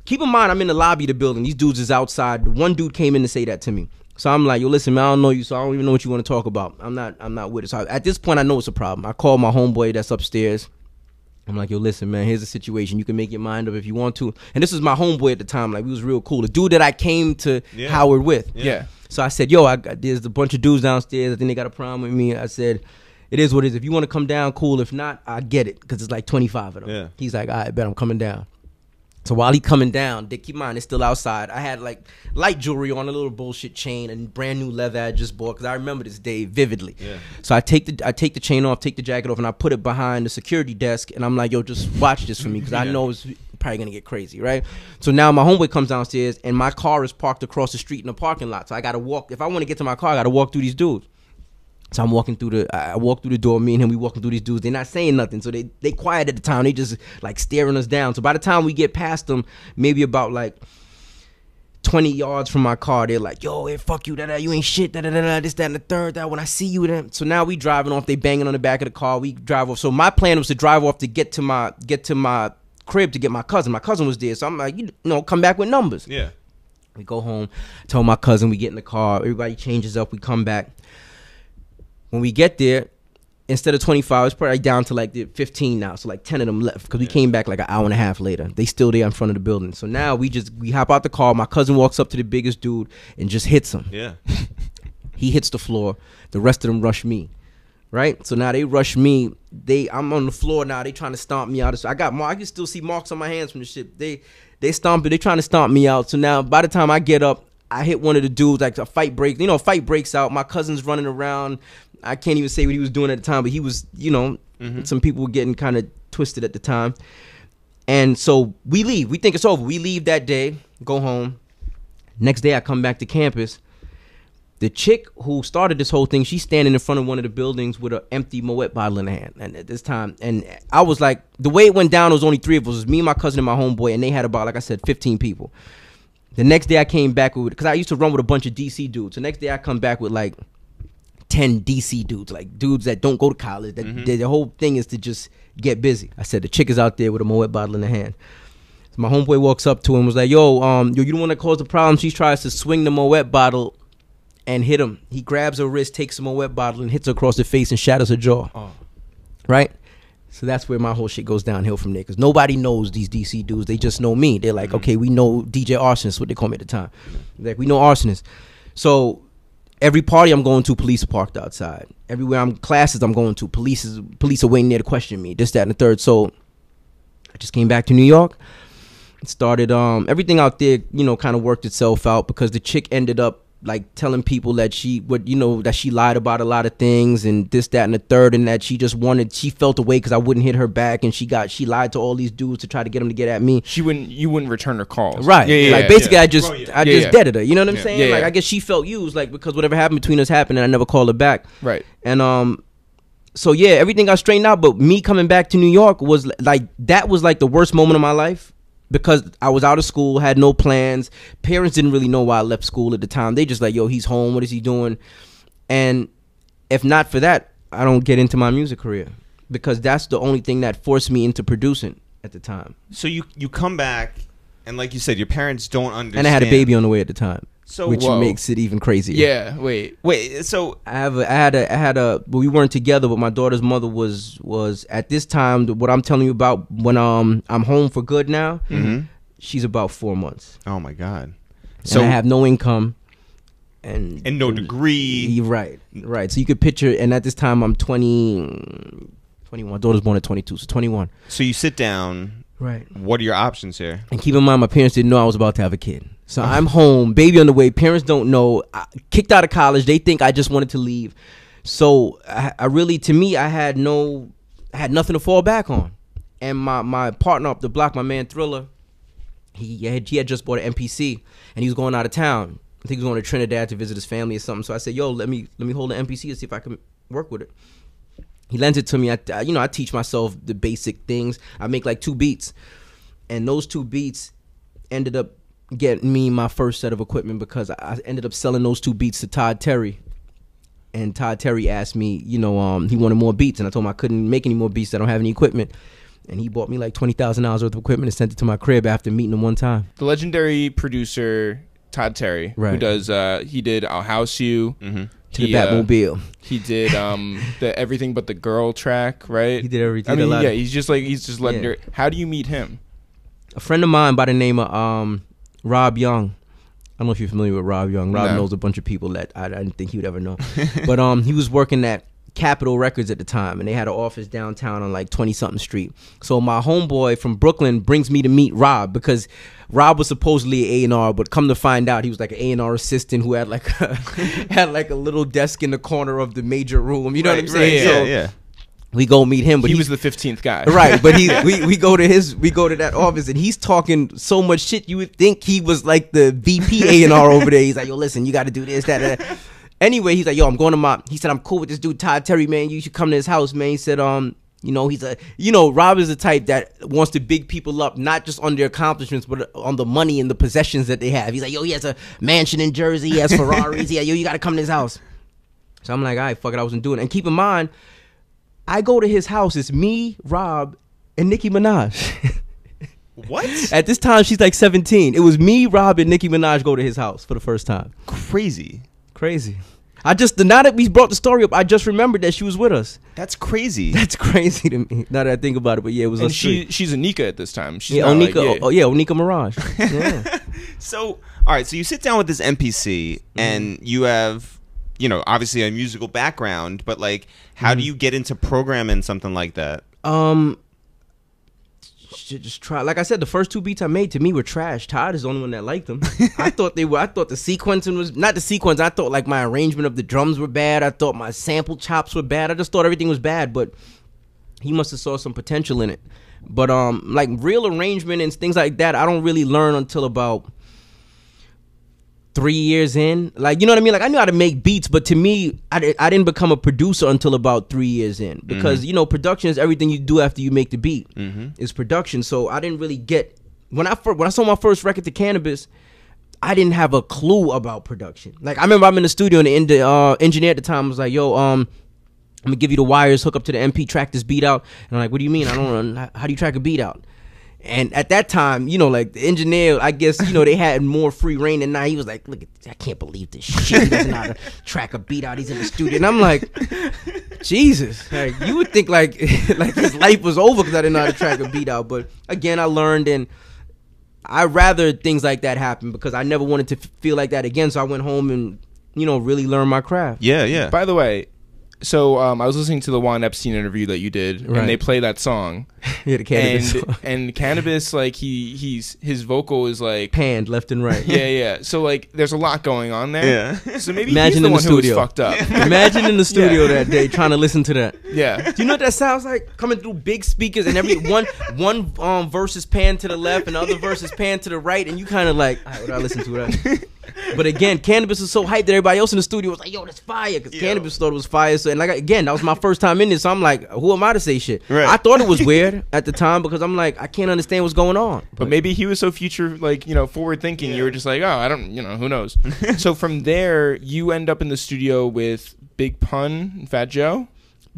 S3: keep in mind I'm in the lobby of the building. These dudes is outside. One dude came in to say that to me. So I'm like, yo, listen, man, I don't know you, so I don't even know what you want to talk about. I'm not with it. So at this point, I know it's a problem. I call my homeboy that's upstairs. I'm like, yo, listen, man, here's the situation. You can make your mind up if you want to. And this was my homeboy at the time. Like, we was real cool. The dude that I came to Howard with.
S2: Yeah.
S3: So I said, yo, there's a bunch of dudes downstairs. I think they got a problem with me. I said, it is what it is. If you want to come down, cool. If not, I get it, because it's like 25 of them. Yeah. He's like, all right, bet I'm coming down. So while he coming down, keep in mind, it's still outside. I had like light jewelry on, a little bullshit chain, and brand new leather I just bought, because I remember this day vividly. Yeah. So I take the chain off, take the jacket off, and I put it behind the security desk, and I'm like, yo, just watch this for me, because I know it's probably gonna get crazy, right? So now my homeboy comes downstairs, and my car is parked across the street in the parking lot. So I gotta walk. If I want to get to my car, I gotta walk through these dudes. So I'm walking through I walk through the door, me and him, we walking through these dudes. They're not saying nothing. So they quiet at the time. They just like staring us down. So by the time we get past them, maybe about like 20 yards from my car, they're like, yo, hey, fuck you, you ain't shit, this, that, and the third, that, when I see you, then. So now we driving off, they banging on the back of the car, we drive off. So my plan was to drive off to get to my crib to get my cousin. My cousin was there. So I'm like, you know, come back with numbers. Yeah. We go home, tell my cousin, we get in the car, everybody changes up, we come back. When we get there, instead of 25, it's probably down to like 15 now. So like 10 of them left, because we came back like an hour and a half later. They still there in front of the building. So now we hop out the car. My cousin walks up to the biggest dude and just hits him. Yeah. He hits the floor. The rest of them rush me. Right? So now they rush me. I'm on the floor now. They trying to stomp me out. I can still see marks on my hands from the shit. They stomping. They trying to stomp me out. So now by the time I get up, I hit one of the dudes, like a fight breaks. You know, a fight breaks out. My cousin's running around. I can't even say what he was doing at the time, but he was, you know, some people were getting kind of twisted at the time. And so we leave. We think it's over. We leave that day, go home. Next day I come back to campus. The chick who started this whole thing, she's standing in front of one of the buildings with an empty Moet bottle in her hand. And at this time, and I was like, the way it went down, it was only 3 of us. It was me, my cousin, and my homeboy, and they had about, like I said, 15 people. The next day I came back with, because I used to run with a bunch of DC dudes. The next day I come back with like 10 DC dudes, like dudes that don't go to college. That the whole thing is to just get busy. I said, the chick is out there with a Moet bottle in her hand. So my homeboy walks up to him and was like, yo, you don't want to cause the problem. She tries to swing the Moet bottle and hit him. He grabs her wrist, takes the Moet bottle and hits her across the face and shatters her jaw. Oh. Right? So that's where my whole shit goes downhill from there, because nobody knows these DC dudes. They just know me. They're like, okay, we know DJ Rsonist, what they call me at the time. Like, we know Rsonist. So every party I'm going to, police are parked outside. Everywhere classes I'm going to, police are waiting there to question me, this, that, and the third. So I just came back to New York. Started everything out there, you know, kind of worked itself out, because the chick ended up like telling people that she lied about a lot of things and this, that, and the third, and that she felt away because I wouldn't hit her back, and she lied to all these dudes to try to get them to get at me.
S2: You wouldn't return her calls.
S3: Right. Basically I just deaded her. You know what I'm saying? Like, I guess she felt used, like, because whatever happened between us happened and I never called her back. Right. And so yeah, everything got straightened out, but me coming back to New York was like the worst moment of my life. Because I was out of school, had no plans. Parents didn't really know why I left school at the time. They just like, yo, he's home. What is he doing? And if not for that, I don't get into my music career, because that's the only thing that forced me into producing at the time.
S1: So you come back, and like you said, your parents don't understand.
S3: And I had a baby on the way at the time.
S1: So
S3: which makes it even crazier.
S2: Yeah, wait.
S1: So
S3: I had a. Well, we weren't together, but my daughter's mother was at this time. What I'm telling you about, when I'm home for good now, she's about 4 months.
S1: Oh my God!
S3: So I have no income, and
S1: no degree.
S3: Right. So you could picture, and at this time I'm 21. My daughter's born at 22, so 21.
S1: So you sit down.
S3: Right.
S1: What are your options here?
S3: And keep in mind, my parents didn't know I was about to have a kid. So I'm home, baby on the way. Parents don't know. I kicked out of college. They think I just wanted to leave. So I really, to me, I had nothing to fall back on. And my partner up the block, my man Thriller, he had just bought an MPC, and he was going out of town. I think he was going to Trinidad to visit his family or something. So I said, yo, let me hold the MPC and see if I can work with it. He lends it to me. I teach myself the basic things. I make like 2 beats, and those 2 beats ended up getting me my first set of equipment, because I ended up selling those 2 beats to Todd Terry. And Todd Terry asked me, he wanted more beats, and I told him I couldn't make any more beats. I don't have any equipment. And he bought me like $20,000 worth of equipment and sent it to my crib after meeting him one time.
S2: The legendary producer Todd Terry, who does he did I'll House You.
S3: To the Batmobile.
S2: He did the Everything But the Girl track, right?
S3: He did everything.
S2: I mean, yeah, he's just legendary. How do you meet him?
S3: A friend of mine by the name of Rob Young. I don't know if you're familiar with Rob Young. Rob knows a bunch of people that I didn't think he would ever know. But he was working at Capitol Records at the time, and they had an office downtown on like 20-something street. So my homeboy from Brooklyn brings me to meet Rob, because Rob was supposedly an A&R, but come to find out he was like an A&R assistant who had like a little desk in the corner of the major room. You know what I'm saying?
S2: Yeah.
S3: We go meet him, but
S2: he was the 15th guy,
S3: right? But we go to that office, and he's talking so much shit. You would think he was like the VP A&R over there. He's like, yo, listen, you got to do this, that. Anyway, he's like, yo, I'm going to he said, I'm cool with this dude, Todd Terry, man. You should come to his house, man. He said, Rob is the type that wants to big people up, not just on their accomplishments, but on the money and the possessions that they have. He's like, yo, he has a mansion in Jersey, he has Ferraris. Yo, you got to come to his house. So I'm like, all right, fuck it, I wasn't doing it. And keep in mind, I go to his house, it's me, Rob, and Nicki Minaj.
S1: What?
S3: At this time, she's like 17. It was me, Rob, and Nicki Minaj go to his house for the first time.
S1: Crazy.
S3: Now that we brought the story up, I just remembered that she was with us.
S1: That's crazy.
S3: That's crazy to me, now that I think about it. But yeah, it was
S2: and
S3: us three.
S2: She's Anika at this time. She's
S3: Onika. Onika Mirage. Yeah.
S1: So, all right. So you sit down with this NPC, and you have, obviously a musical background, but like, how do you get into programming something like that?
S3: Should just try. Like I said, the first two beats I made to me were trash. Todd is the only one that liked them. I thought the sequencing was not the sequence. I thought like my arrangement of the drums were bad. I thought my sample chops were bad. I just thought everything was bad. But he must have saw some potential in it. But like real arrangement and things like that, I don't really learn until about 3 years in. Like, you know what I mean? Like, I knew how to make beats, but to me, I didn't become a producer until about 3 years in, because production is everything you do after you make the beat. Is production. So I didn't really get, when I sold my first record to Cannabis, I didn't have a clue about production. Like, I remember I'm in the studio and the engineer at the time was like, yo, I'm gonna give you the wires, hook up to the MP, track this beat out. And I'm like, what do you mean? I don't know. How do you track a beat out? And at that time, like the engineer, I guess, they had more free reign than now. He was like, look, I can't believe this shit. He doesn't know how to track a beat out. He's in the studio. And I'm like, Jesus. Like, you would think like his life was over because I didn't know how to track a beat out. But again, I learned, and I rather things like that happen because I never wanted to feel like that again. So I went home and, really learned my craft.
S2: Yeah. By the way, so I was listening to the Juan Epstein interview that you did, and they play that song.
S3: Yeah, the Cannabis song.
S2: And Cannabis, like his vocal is like
S3: panned left and right.
S2: Yeah. So like, there's a lot going on there. Yeah. So maybe
S3: imagine
S2: he's the
S3: in
S2: one
S3: the
S2: who was
S3: studio.
S2: fucked up.
S3: Imagine in the studio that day trying to listen to that.
S2: Yeah.
S3: Do you know what that sounds like? Coming through big speakers, and every one verse is panned to the left, and the other verse is panned to the right, and you kind of like, all right, what do I listen to that? But again, Cannabis was so hyped that everybody else in the studio was like, yo, that's fire, because Cannabis thought it was fire. So, and like, again, that was my first time in this, so I'm like, who am I to say shit?
S1: Right.
S3: I thought it was weird at the time because I'm like, I can't understand what's going on.
S2: But maybe he was so future, like, forward thinking. You were just like, oh, I don't, who knows? So from there, you end up in the studio with Big Pun and Fat Joe.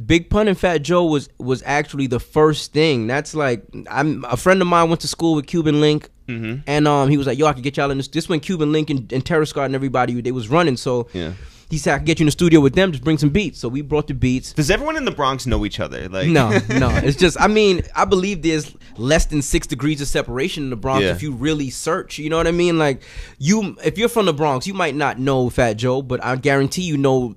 S3: Big Pun and Fat Joe was actually the first thing. That's like, a friend of mine went to school with Cuban Link, and he was like, yo, I could get y'all in this when Cuban Link and Terror Squad and everybody, they was running. So he said, I could get you in the studio with them, just bring some beats. So we brought the beats.
S1: Does everyone in the Bronx know each other? Like,
S3: no. It's just, I believe there's less than 6 degrees of separation in the Bronx if you really search. You know what I mean? Like, if you're from the Bronx, you might not know Fat Joe, but I guarantee you know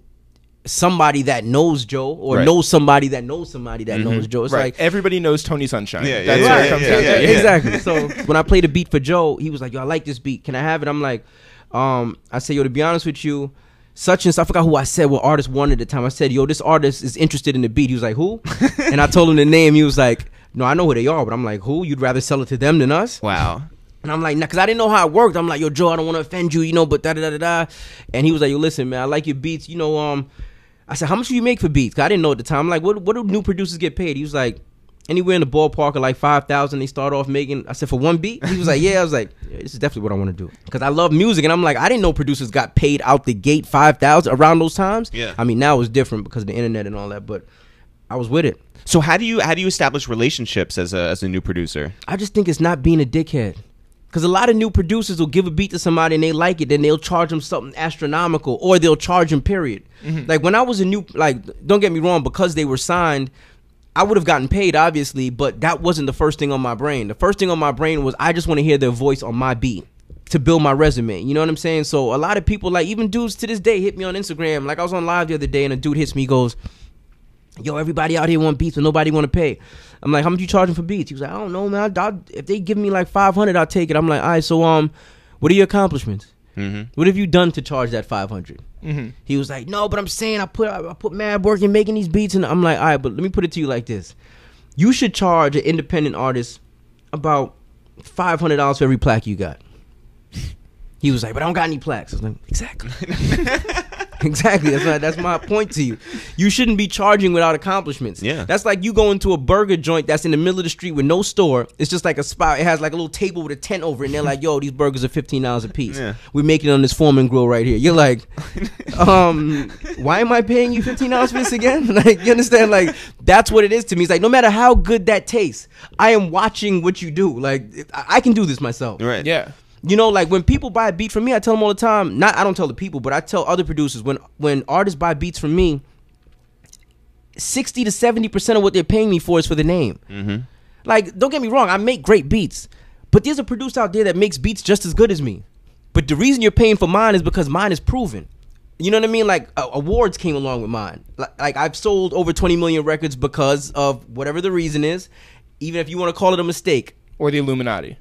S3: somebody that knows Joe, or knows somebody that knows somebody that knows Joe. It's like
S2: everybody knows Tony Sunshine.
S1: Yeah,
S2: that's what it comes down to.
S3: Exactly. So when I played a beat for Joe, he was like, yo, I like this beat. Can I have it? I'm like, I say, yo, to be honest with you, such and such, I forgot who I said, what artist wanted at the time. I said, yo, this artist is interested in the beat. He was like, who? And I told him the name. He was like, no, I know who they are, but I'm like, who? You'd rather sell it to them than us?
S1: Wow.
S3: And I'm like, nah, because I didn't know how it worked. I'm like, yo, Joe, I don't want to offend you, but da-da-da-da-da. And he was like, yo, listen, man, I like your beats. I said, how much do you make for beats? 'Cause I didn't know at the time. I'm like, what do new producers get paid? He was like, anywhere in the ballpark of like 5,000 they start off making. I said, for one beat? He was like, yeah. I was like, yeah, this is definitely what I want to do. Because I love music. And I'm like, I didn't know producers got paid out the gate 5,000 around those times.
S1: Yeah.
S3: I mean, now it's different because of the internet and all that. But I was with it.
S1: So how do you establish relationships as a new producer?
S3: I just think it's not being a dickhead. Because a lot of new producers will give a beat to somebody and they like it, then they'll charge them something astronomical, or they'll charge them, period. Like when I was a new, like, don't get me wrong, because they were signed, I would have gotten paid, obviously, but that wasn't the first thing on my brain. The first thing on my brain was I just want to hear their voice on my beat to build my resume. You know what I'm saying? So a lot of people, like even dudes to this day, hit me on Instagram. Like I was on live the other day and a dude hits me, goes, yo, everybody out here want beats, but nobody want to pay. I'm like, how much you charging for beats? He was like, I don't know, man. If they give me like 500, I'll take it. I'm like, all right, so what are your accomplishments? What have you done to charge that 500? He was like, no, but I'm saying I put mad work in making these beats, and I'm like, all right, but let me put it to you like this: you should charge an independent artist about $500 for every plaque you got. He was like, but I don't got any plaques. I was like, exactly. Exactly. That's my point to you. You shouldn't be charging without accomplishments.
S1: Yeah.
S3: That's like you go into a burger joint that's in the middle of the street with no store. It's just like a spot. It has like a little table with a tent over it, and they're like, yo, these burgers are $15 a piece. Yeah. We're making it on this Foreman grill right here. You're like, why am I paying you $15 for this again? Like, you understand? Like, that's what it is to me. It's like, no matter how good that tastes, I am watching what you do. Like, I can do this myself.
S1: Right.
S2: Yeah.
S3: You know, like when people buy a beat from me, I tell them all the time. I don't tell the people, but I tell other producers, when artists buy beats from me, 60 to 70% of what they're paying me for is for the name. Like, don't get me wrong, I make great beats, but there's a producer out there that makes beats just as good as me. But the reason you're paying for mine is because mine is proven. You know what I mean? Like awards came along with mine. Like I've sold over 20 million records because of whatever the reason is, even if you want to call it a mistake.
S2: Or the Illuminati.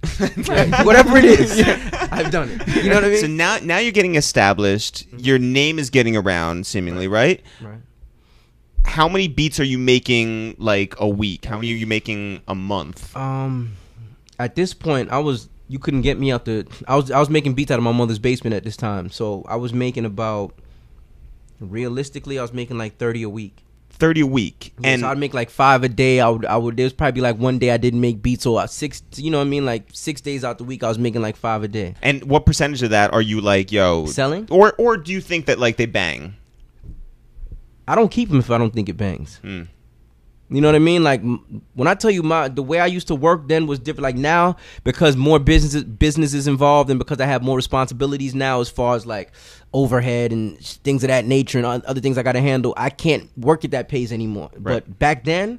S3: Whatever it is, I've done it. You know what I mean?
S1: So now you're getting established. Your name is getting around, seemingly, right?
S3: Right.
S1: How many beats are you making like a week? How many are you making a month?
S3: At this point, you couldn't get me out I was making beats out of my mother's basement at this time. So I was making realistically, I was making like 30 a week.
S1: 30 a week.
S3: Yeah,
S1: and
S3: so I'd make like 5 a day. I would there's probably like one day I didn't make beats, or 6, you know what I mean, like 6 days out the week I was making like 5 a day.
S1: And what percentage of that are you like, yo,
S3: selling?
S1: Or do you think that like they bang?
S3: I don't keep them if I don't think it bangs. You know what I mean? Like when I tell you the way I used to work then was different. Like now, because more business is involved, and because I have more responsibilities now as far as like overhead and things of that nature and other things I got to handle, I can't work at that pace anymore.
S1: Right.
S3: But back then,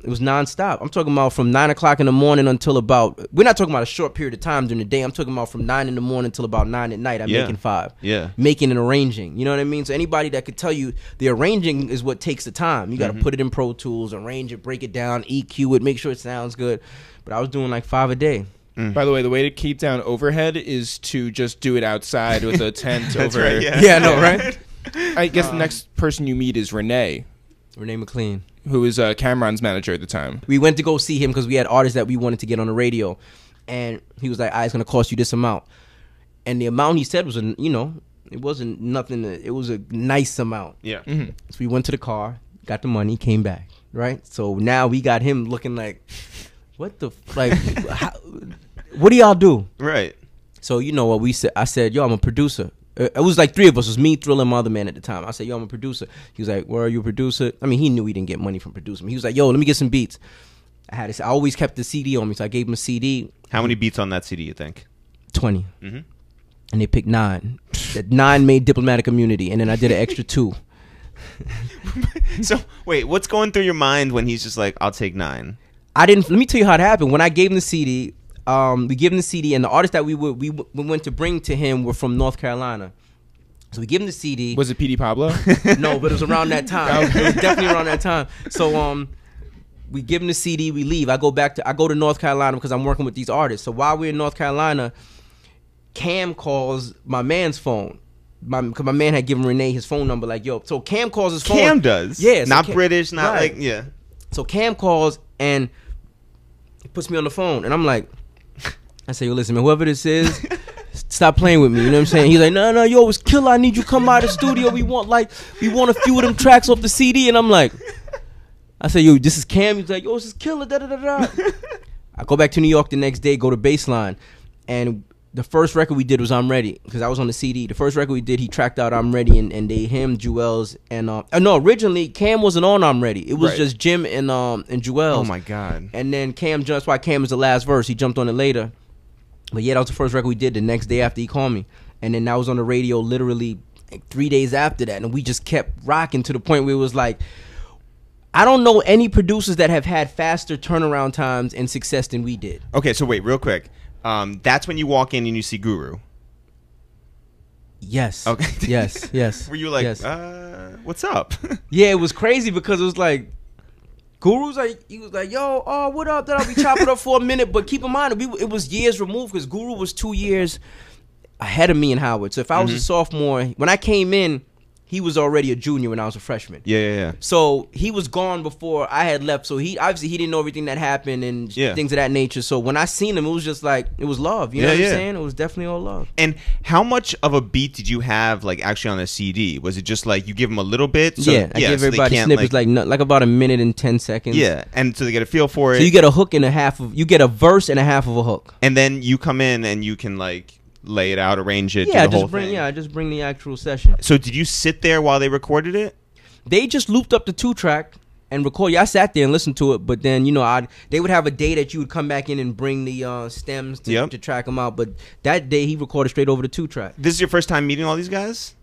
S3: it was nonstop. I'm talking about from 9 o'clock in the morning until about, we're not talking about a short period of time during the day. I'm talking about from 9 in the morning until about 9 at night. I'm making 5.
S1: Yeah.
S3: Making and arranging. You know what I mean? So anybody that could tell you the arranging is what takes the time. You got to put it in Pro Tools, arrange it, break it down, EQ it, make sure it sounds good. But I was doing like 5 a day.
S2: By the way, the way to keep down overhead is to just do it outside with a tent over.
S1: Right, yeah.
S3: Yeah, I know, right?
S2: I guess the next person you meet is Renee
S3: McLean,
S2: who was Cameron's manager at the time.
S3: We went to go see him because we had artists that we wanted to get on the radio, and he was like, it's going to cost you this amount. And the amount he said was, it wasn't nothing. It was a nice amount.
S1: Yeah.
S3: So we went to the car, got the money, came back, right? So now we got him looking like, what the, what do y'all do?
S1: Right.
S3: So you know what we said? I said, yo, I'm a producer. It was like 3 of us. It was me, Thriller, and my other man at the time. I said, yo, I'm a producer. He was like, where are you a producer? I mean, he knew he didn't get money from producing. He was like, yo, let me get some beats. I always kept the CD on me, so I gave him a CD.
S1: How many beats on that CD, you think?
S3: 20. And they picked 9. That 9 made Diplomatic Immunity, and then I did an extra 2.
S1: So, wait, what's going through your mind when he's just like, I'll take 9?
S3: Let me tell you how it happened. When I gave him the CD, we gave him the CD, and the artists that we went to bring to him were from North Carolina. So we give him the CD.
S2: Was it P.D. Pablo?
S3: No, but it was around that time. It was definitely around that time. So we give him the CD, we leave. I go to North Carolina because I'm working with these artists. So while we're in North Carolina, Cam calls my man's phone. Because my man had given Renee his phone number, like, yo. So Cam calls his phone.
S1: Cam does?
S3: Yeah. So
S1: not British, not
S3: right.
S1: like, yeah.
S3: So Cam calls and puts me on the phone, and I'm like, I say, yo, listen, man, whoever this is, stop playing with me. You know what I'm saying? He's like, no, yo, it's killer. I need you to come out of the studio. We want a few of them tracks off the CD. And I'm like, I say, yo, this is Cam. He's like, yo, this is killer. Da da da da. I go back to New York the next day, go to Baseline, and the first record we did was I'm Ready, because I was on the CD. The first record we did, he tracked out I'm Ready, and him, Juelz, and no, originally Cam wasn't on I'm Ready. It was just Jim and Juelz.
S1: Oh my God.
S3: And then Cam, that's why Cam was the last verse. He jumped on it later. But yeah, that was the first record we did the next day after he called me. And then that was on the radio literally like 3 days after that. And we just kept rocking to the point where it was like, I don't know any producers that have had faster turnaround times and success than we did.
S1: Okay, so wait, real quick. That's when you walk in and you see Guru.
S3: Yes.
S1: Okay.
S3: Yes.
S1: Were you like,
S3: yes.
S1: What's up?
S3: Yeah, it was crazy because it was like, Guru's like, he was like, yo, what up? Then I'll be chopping up for a minute. But keep in mind, it was years removed because Guru was 2 years ahead of me and Howard. So if I was a sophomore, when I came in, he was already a junior when I was a freshman.
S1: Yeah.
S3: So he was gone before I had left. So he didn't know everything that happened and things of that nature. So when I seen him, it was just like, it was love. You know what I'm saying? It was definitely all love.
S1: And how much of a beat did you have like actually on a CD? Was it just like you give them a little bit? So,
S3: I give everybody snippets like about a minute and 10 seconds.
S1: Yeah, and so they get a feel for it.
S3: So you get a hook and a half of, you get a verse and a half of a hook.
S1: And then you come in and you can like lay it out, arrange it, do the whole thing.
S3: I just bring the actual session.
S1: So did you sit there while they recorded it?
S3: They just looped up the 2-track and record. Yeah, I sat there and listened to it, but then they would have a day that you would come back in and bring the stems to track them out. But that day he recorded straight over the 2-track.
S1: This is your first time meeting all these guys?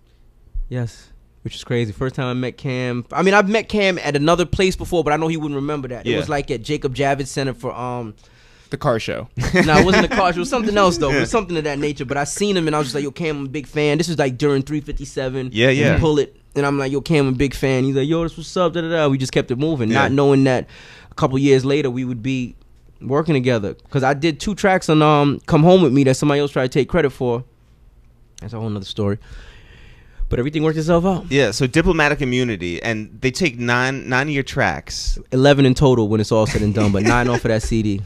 S3: Yes, which is crazy. First time I met Cam. I mean, I've met Cam at another place before, but I know he wouldn't remember that. It was like at Jacob Javits Center for
S2: the car show.
S3: No, it wasn't a car show. It was something else, though. It was something of that nature. But I seen him, and I was just like, yo, Cam, I'm a big fan. This is like during 357.
S1: Yeah.
S3: Pull it. And I'm like, yo, Cam, I'm a big fan. He's like, yo, this what's up, da-da-da. We just kept it moving, not knowing that a couple years later we would be working together. Because I did 2 tracks on Come Home With Me that somebody else tried to take credit for. That's a whole nother story. But everything worked itself out.
S1: Yeah, so Diplomatic Immunity, and they take nine of your tracks.
S3: 11 in total when it's all said and done, but 9 off of that CD.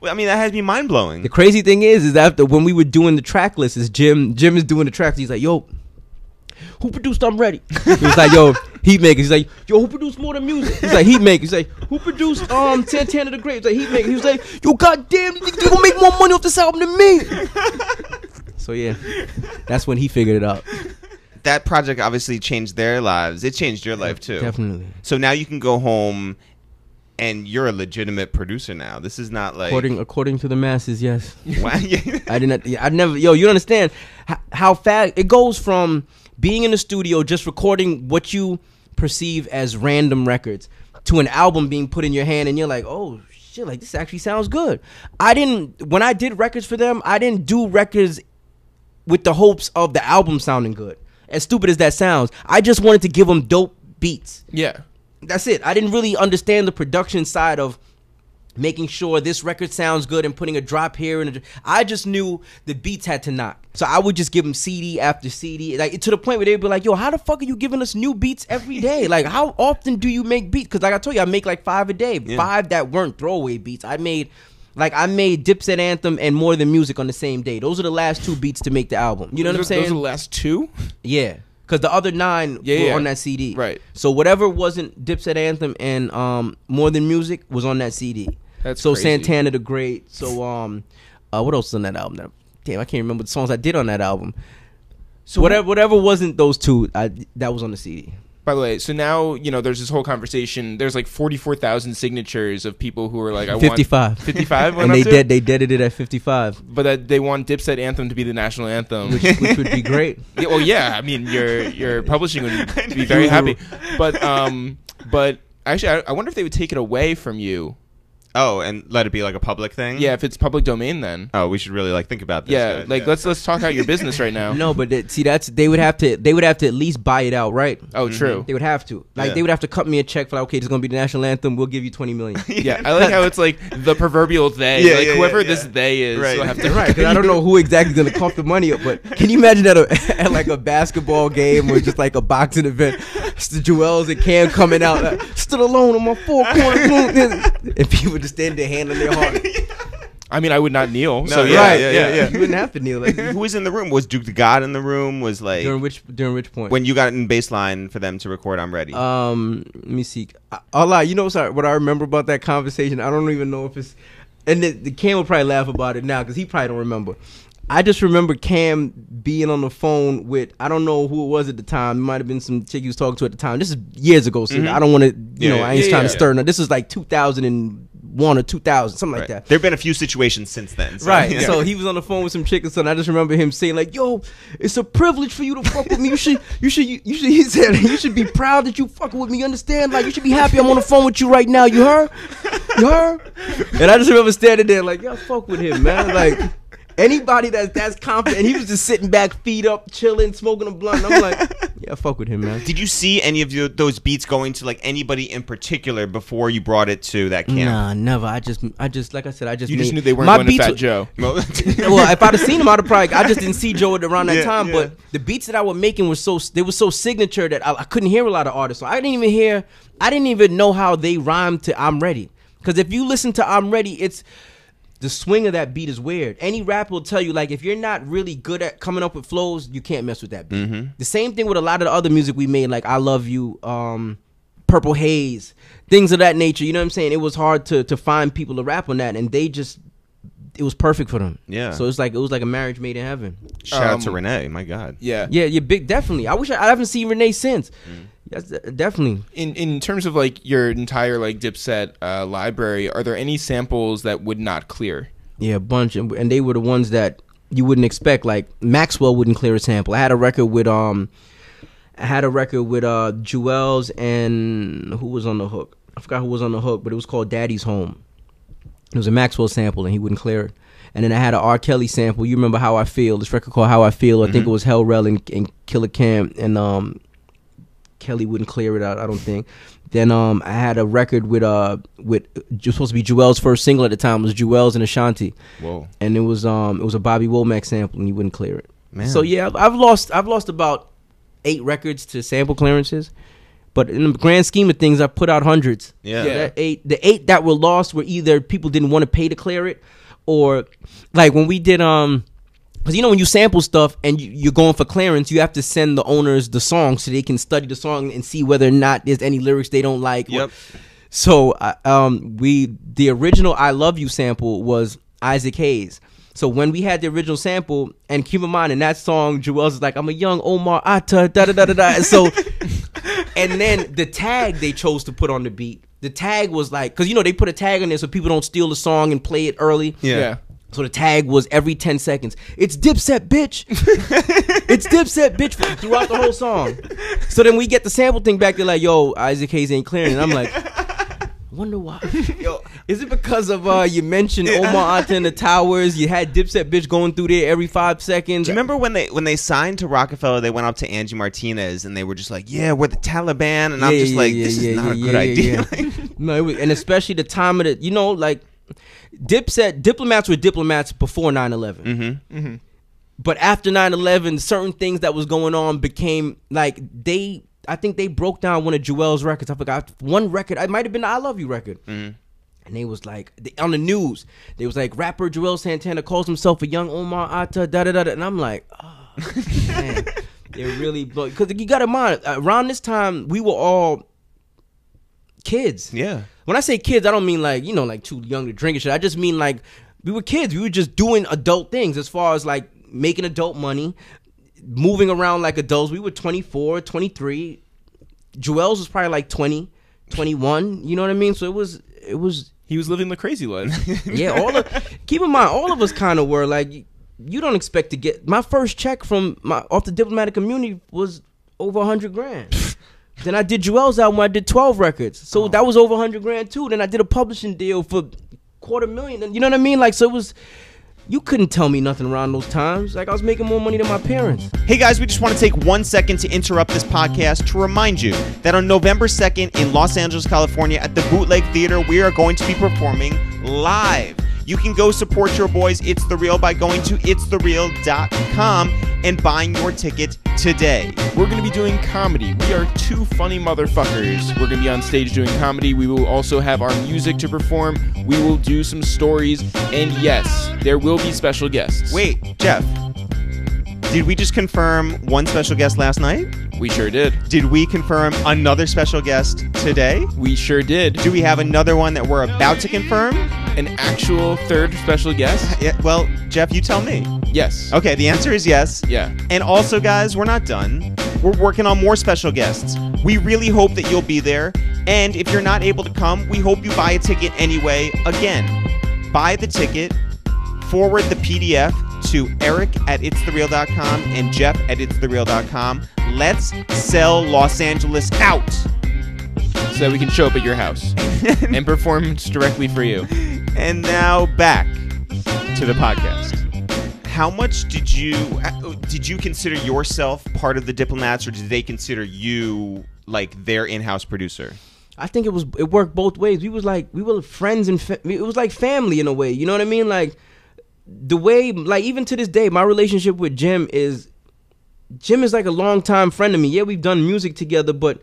S1: Well, I mean, that had to be mind-blowing.
S3: The crazy thing is after when we were doing the track list, is Jim is doing the tracks. He's like, yo, who produced I'm Ready? He was like, yo, Heatmakerz. He's like, yo, who produced More Than Music? He's like, Heatmakerz. He's like, who produced Santana the Great? He's like, Heatmakerz. He was like, yo, goddamn, you gonna make more money off this album than me. So yeah, that's when he figured it out.
S1: That project obviously changed their lives. It changed your life too.
S3: Definitely.
S1: So now you can go home and you're a legitimate producer now. This is not like
S3: according to the masses, yes.
S1: I
S3: never. Yo, you don't understand how fast it goes from being in the studio just recording what you perceive as random records to an album being put in your hand, and you're like, oh shit, like this actually sounds good. When I did records for them, I didn't do records with the hopes of the album sounding good. As stupid as that sounds, I just wanted to give them dope beats.
S2: Yeah.
S3: That's it. I didn't really understand the production side of making sure this record sounds good and putting a drop here. I just knew the beats had to knock. So I would just give them CD after CD, like to the point where they'd be like, yo, how the fuck are you giving us new beats every day? Like, how often do you make beats? Because like I told you, I make like 5 a day. Yeah. 5 that weren't throwaway beats. I made Dipset Anthem and More Than Music on the same day. Those are the last 2 beats to make the album. You know what I'm saying?
S2: Those are the last 2?
S3: Yeah. Because the other 9 were on that CD.
S2: Right.
S3: So whatever wasn't Dipset Anthem and More Than Music was on that CD.
S2: That's
S3: so
S2: crazy.
S3: Santana the Great. So what else was on that album? Damn, I can't remember the songs I did on that album. So whatever wasn't those 2, that was on the CD.
S2: By the way, so now, there's this whole conversation. There's like 44,000 signatures of people who are like,
S3: 55.
S2: 55?
S3: And they deaded it at 55.
S2: But that they want Dipset Anthem to be the national anthem.
S3: Which would be great.
S2: Yeah, well, yeah. I mean, your publishing would be very happy. But actually, I wonder if they would take it away from you.
S1: Oh, and let it be like a public thing?
S2: Yeah, if it's public domain, then.
S1: Oh, we should really think about this.
S2: Yeah, let's talk out your business right now.
S3: No, but they would have to at least buy it out, right?
S2: Oh, true.
S3: They would have to. They would have to cut me a check for like, okay, this is gonna be the national anthem. We'll give you $20 million.
S2: Yeah, I like how it's like the proverbial they.
S1: Yeah,
S2: whoever this they is,
S1: right?
S2: Will have to
S3: because I don't know who exactly is gonna cough the money up. But can you imagine at like a basketball game or just like a boxing event, it's the Juelz and Cam coming out, stood alone on my 4-corner, and people just standing there hand on their heart.
S2: I mean, I would not kneel.
S1: No, yeah.
S3: You wouldn't have to kneel.
S1: Who was in the room? Was Duke the God in the room? Was like
S3: during which point?
S1: When you got in baseline for them to record I'm Ready.
S3: Let me see. I'll lie. What I remember about that conversation, I don't even know if it's, and the Cam will probably laugh about it now because he probably don't remember. I just remember Cam being on the phone with, I don't know who it was at the time. It might have been some chick he was talking to at the time. This is years ago, so I don't want to, I ain't trying to stir. No, this is like 2001 or 2000, something like that.
S1: There have been a few situations since then. So,
S3: right. So he was on the phone with some chick and something. I just remember him saying like, "Yo, it's a privilege for you to fuck with me. He said, you should be proud that you fucking with me. You understand? Like, you should be happy I'm on the phone with you right now. You heard? You heard?" And I just remember standing there like, "Yo, fuck with him, man." Like, anybody that's confident, and he was just sitting back, feet up, chilling, smoking a blunt. And I'm like, yeah, fuck with him, man.
S1: Did you see any of those beats going to like anybody in particular before you brought it to that camp?
S3: Nah, never. I just like I said,
S2: you just knew they weren't going to Fat Joe.
S3: Well, if I'd have seen him, I'd have probably. I just didn't see Joe around that time. But the beats that I was making were so signature that I couldn't hear a lot of artists. So I didn't even know how they rhymed to "I'm Ready." Because if you listen to "I'm Ready," it's the swing of that beat is weird. Any rapper will tell you, like, if you're not really good at coming up with flows, you can't mess with that beat. The same thing with a lot of the other music we made, like "I Love You," "Purple Haze," things of that nature. You know what I'm saying? It was hard to find people to rap on that, and it was perfect for them.
S1: Yeah.
S3: So it was like a marriage made in heaven.
S1: Shout out to Renee. My God.
S3: Yeah, big, definitely. I wish I haven't seen Renee since. Yes, definitely.
S2: In terms of like your entire like Dipset library, are there any samples that would not clear?
S3: Yeah, a bunch, and they were the ones that you wouldn't expect. Like Maxwell wouldn't clear a sample. I had a record with Juelz and who was on the hook? I forgot who was on the hook, but it was called Daddy's Home. It was a Maxwell sample, and he wouldn't clear it. And then I had an R. Kelly sample. You remember How I Feel? This record called How I Feel. I think it was Hell Rel and Killer Cam, and Kelly wouldn't clear it out, I don't think. Then I had a record with supposed to be Juelz's first single at the time. It was Juelz and Ashanti.
S1: Whoa.
S3: And it was a Bobby Womack sample, and he wouldn't clear it.
S1: Man.
S3: So yeah, I've lost about 8 records to sample clearances. But in the grand scheme of things, I put out hundreds.
S1: Yeah.
S3: The 8 that were lost were either people didn't want to pay to clear it, or like when we did because you know when you sample stuff and you're going for clearance, you have to send the owners the song so they can study the song and see whether or not there's any lyrics they don't like.
S1: Yep.
S3: So the original "I Love You" sample was Isaac Hayes. So when we had the original sample, and keep in mind in that song, Juelz is like, "I'm a young Omar Atta da da da da da." So, and then the tag they chose to put on the beat, the tag was like, because you know they put a tag on there so people don't steal the song and play it early.
S2: Yeah.
S3: So the tag was every 10 seconds. "It's Dipset, bitch." "It's Dipset, bitch," throughout the whole song. So then we get the sample thing back. They're like, "Yo, Isaac Hayes ain't clearing." And I'm like, wonder why. Yo, is it because of you mentioned Omar Atta in the Towers? You had Dipset bitch going through there every 5 seconds.
S1: Do you remember when they signed to Rockefeller? They went up to Angie Martinez and they were just like, "Yeah, we're the Taliban," and I'm just like, "This is not a good idea."
S3: No, and especially the time of the, you know, like diplomats were diplomats before 9/11. But after 9/11, certain things that was going on became like I think they broke down one of Juelz's records. I forgot one record. It might have been the "I Love You" record. And they was like, on the news, they was like, rapper Juelz Santana calls himself a young Omar Atta, da da da. And I'm like, oh, man, they're really blowing. Because you got to mind, around this time, we were all kids.
S1: Yeah.
S3: When I say kids, I don't mean like, you know, like too young to drink and shit. I just mean like we were kids. We were just doing adult things as far as like making adult money, moving around like adults. We were 24, 23. Juelz was probably like 20, 21. You know what I mean? So it was.
S2: He was living the crazy life.
S3: Yeah. Keep in mind, all of us kind of were like. You don't expect to get my first check off the diplomatic community was over $100,000. Then I did Juelz album. I did 12 records, so that was over $100,000 too. Then I did a publishing deal for $250,000. You know what I mean? Like, so it was. You couldn't tell me nothing around those times. Like, I was making more money than my parents.
S1: Hey guys, we just want to take 1 second to interrupt this podcast to remind you that on November 2nd in Los Angeles, California at the Bootleg Theater, we are going to be performing live. You can go support your boys, It's The Real, by going to ItsTheReal.com and buying your ticket today.
S2: We're going to be doing comedy. We are two funny motherfuckers. We're going to be on stage doing comedy. We will also have our music to perform. We will do some stories. And yes, there will be special guests.
S1: Wait, Jeff. Did we just confirm one special guest last night?
S2: We sure did.
S1: Did we confirm another special guest today?
S2: We sure did.
S1: Do we have another one that we're about to confirm?
S2: An actual third special guest?
S1: Yeah, well, Jeff, you tell me.
S2: Yes.
S1: Okay, the answer is yes.
S2: Yeah.
S1: And also, guys, we're not done. We're working on more special guests. We really hope that you'll be there. And if you're not able to come, we hope you buy a ticket anyway. Again, buy the ticket, forward the PDF to Eric at ItsTheReal.com and Jeff at ItsTheReal.com. Let's sell Los Angeles out.
S2: So that we can show up at your house and perform directly for you.
S1: And now back to the podcast. How much did you consider yourself part of the Diplomats, or did they consider you like their in-house producer?
S3: I think it worked both ways. We were friends and it was like family in a way. You know what I mean? Like the way, like even to this day, my relationship with Jim is like a longtime friend of me. Yeah, we've done music together, but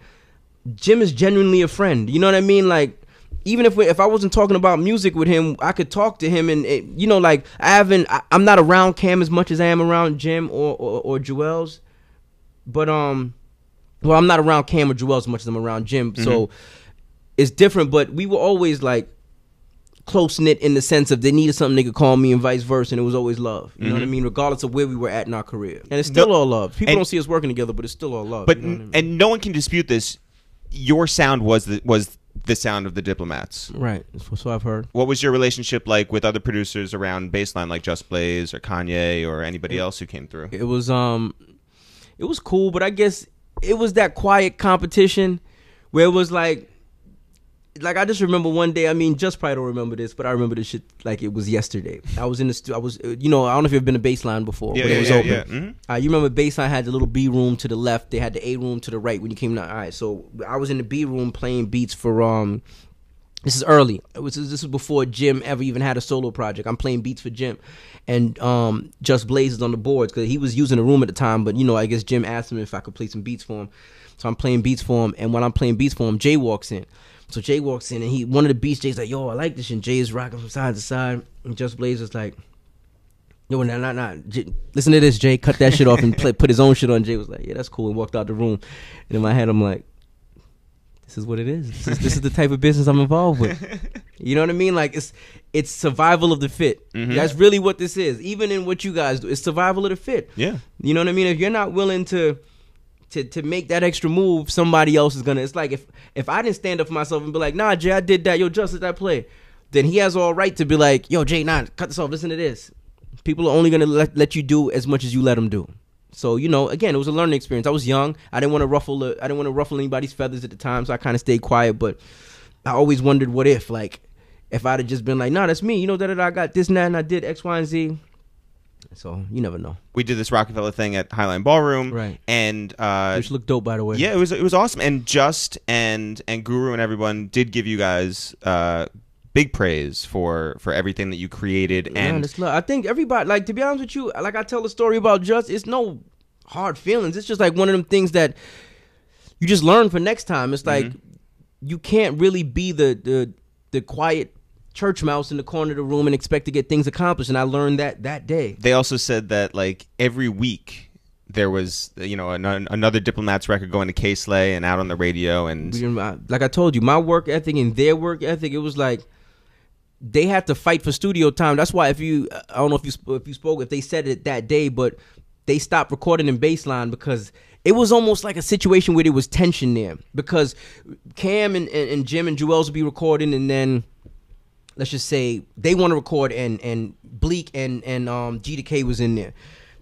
S3: Jim is genuinely a friend. You know what I mean? Like even if I wasn't talking about music with him, I could talk to him, and you know, like I'm not around Cam as much as I am around Jim or Juelz, but well, I'm not around Cam or Juelz as much as I'm around Jim, so it's different. But we were always like close knit in the sense of they needed something they could call me and vice versa, and it was always love. You know what I mean? Regardless of where we were at in our career, and it's still all love. People don't see us working together, but it's still all love.
S1: But
S3: you know what I mean?
S1: And no one can dispute this. Your sound was the sound of the Diplomats.
S3: Right. So I've heard.
S1: What was your relationship like with other producers around baseline, like Just Blaze or Kanye or anybody else who came through?
S3: It was cool, but I guess it was that quiet competition where it was like I just remember one day. I mean, Just probably don't remember this, but I remember this shit like it was yesterday. I was in the I was, you know, I don't know if you've been to Baseline before, but it was open. Yeah. Mm-hmm. You remember Baseline had the little B room to the left. They had the A room to the right when you came down. All right, so I was in the B room playing beats for This is early. This is before Jim ever even had a solo project. I'm playing beats for Jim, and Just Blaze is on the boards because he was using the room at the time. But you know, I guess Jim asked him if I could play some beats for him, so I'm playing beats for him. And when I'm playing beats for him, Jay walks in. So Jay walks in, and one of the beats, Jay's like, "Yo, I like this," and Jay is rocking from side to side, and Just Blaze is like, "Yo, nah, listen to this, Jay. Cut that shit off and put his own shit on." Jay was like, "Yeah, that's cool," and walked out the room. And in my head, I'm like, this is what it is. This is the type of business I'm involved with. You know what I mean? Like it's survival of the fit. Mm-hmm. That's really what this is. Even in what you guys do, it's survival of the fit.
S1: Yeah.
S3: You know what I mean? If you're not willing to make that extra move, somebody else is gonna. It's like if I didn't stand up for myself and be like, "Nah, Jay, I did that. Yo, Just let that play," then he has all right to be like, "Yo, Jay, nah, cut this off. Listen to this." People are only gonna let you do as much as you let them do. So, you know, again, it was a learning experience. I was young. I didn't want to ruffle anybody's feathers at the time, so I kind of stayed quiet. But I always wondered, what if I'd have just been like, "Nah, that's me. You know, that I got this and that, and I did X, Y, and Z." So you never know.
S1: We did this Rockefeller thing at Highline Ballroom,
S3: right?
S1: And
S3: which looked dope, by the way.
S1: Yeah, it was awesome. And Just and Guru and everyone did give you guys big praise for everything that you created. And
S3: I think everybody, like, to be honest with you, like I tell the story about Just, it's no hard feelings. It's just like one of them things that you just learn for next time. It's like you can't really be the quiet church mouse in the corner of the room and expect to get things accomplished. And I learned that day.
S1: They also said that like every week there was, you know, another Diplomats record going to K-Slay and out on the radio. And
S3: like I told you, my work ethic and their work ethic, it was like they had to fight for studio time. That's why I don't know if they said it that day, but they stopped recording in Baseline because it was almost like a situation where there was tension there, because Cam and Jim and Juelz would be recording, and then let's just say they want to record and Bleak and G2K was in there.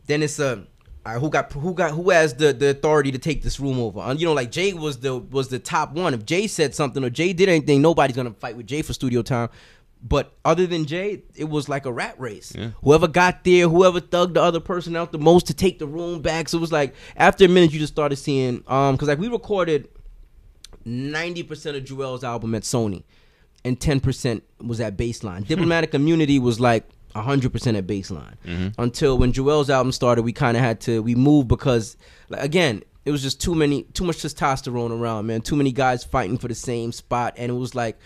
S3: Then it's who has the authority to take this room over? You know, like Jay was the top one. If Jay said something or Jay did anything, nobody's gonna fight with Jay for studio time. But other than Jay, it was like a rat race. Yeah. Whoever got there, whoever thugged the other person out the most to take the room back. So it was like after a minute, you just started seeing because like we recorded 90% of Juelz's album at Sony, and 10% was at Baseline. Diplomatic Immunity was like 100% at Baseline. Until when Juelz's album started, we kind of had to move because, like, again, it was just too much testosterone around, man. Too many guys fighting for the same spot, and it was like,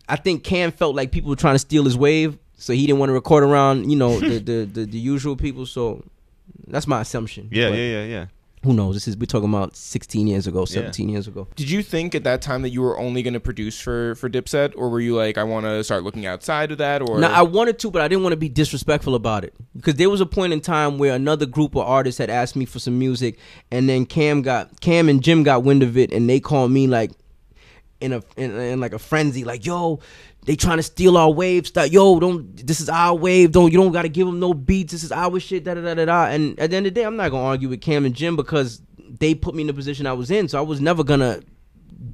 S3: I think Cam felt like people were trying to steal his wave, so he didn't want to record around, you know, the usual people. So that's my assumption.
S1: Yeah.
S3: Who knows? We're talking about 16 years ago, 17 years ago.
S2: Did you think at that time that you were only going to produce for Dipset, or were you like, I want to start looking outside of that? Or
S3: no, I wanted to, but I didn't want to be disrespectful about it, because there was a point in time where another group of artists had asked me for some music, and then Cam and Jim got wind of it, and they called me like in like a frenzy, like, yo, they trying to steal our wave stuff. Yo, this is our wave. You don't got to give them no beats. This is our shit. Da da da da da. And at the end of the day, I'm not gonna argue with Cam and Jim, because they put me in the position I was in. So I was never gonna,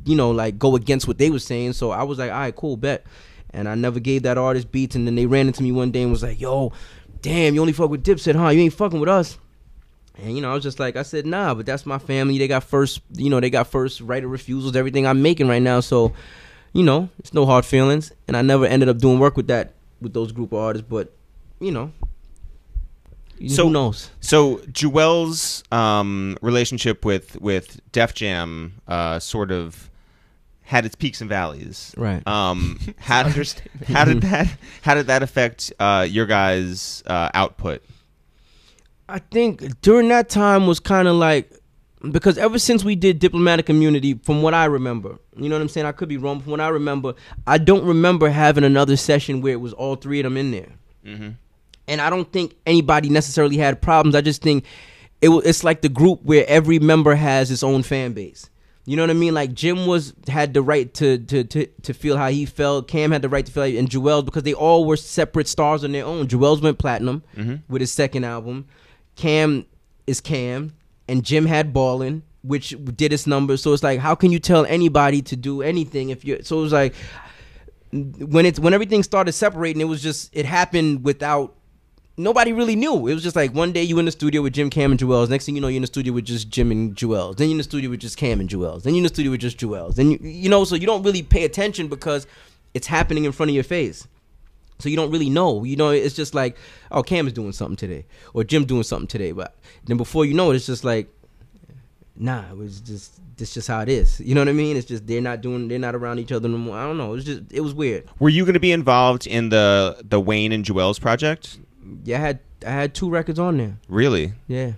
S3: like go against what they were saying. So I was like, all right, cool, bet. And I never gave that artist beats. And then they ran into me one day and was like, yo, damn, you only fuck with Dipset, huh? You ain't fucking with us. And I was just like, I said, nah, but that's my family. They got first right of refusals, everything I'm making right now. So, it's no hard feelings. And I never ended up doing work with those group of artists. But, who knows? So
S1: Juelz' relationship with Def Jam sort of had its peaks and valleys.
S3: Right.
S1: How did that affect your guys' output?
S3: I think during that time was kind of like, because ever since we did Diplomatic Immunity, from what I remember, you know what I'm saying? I could be wrong. From what I remember, I don't remember having another session where it was all three of them in there. Mm-hmm. And I don't think anybody necessarily had problems. I just think it's like the group where every member has its own fan base. You know what I mean? Like Jim had the right to feel how he felt. Cam had the right to feel, and Juelz, because they all were separate stars on their own. Juelz went platinum with his second album. Cam is Cam, and Jim had Ballin', which did its numbers. So it's like, how can you tell anybody to do anything if you're? So it was like, when everything started separating, it happened without, nobody really knew. It was just like one day you in the studio with Jim, Cam, and Juelz. Next thing you know, you're in the studio with just Jim and Juelz. Then you're in the studio with just Cam and Juelz. Then you're in the studio with just Juelz. Then so you don't really pay attention because it's happening in front of your face. So you don't really know. It's just like, oh, Cam is doing something today, or Jim doing something today. But then before you know it, it's just like, nah, it's just how it is. You know what I mean? It's just they're not around each other no more. I don't know. It was weird.
S1: Were you going to be involved in the Wayne and Juelz project?
S3: Yeah, I had 2 records on there.
S1: Really?
S3: Yeah.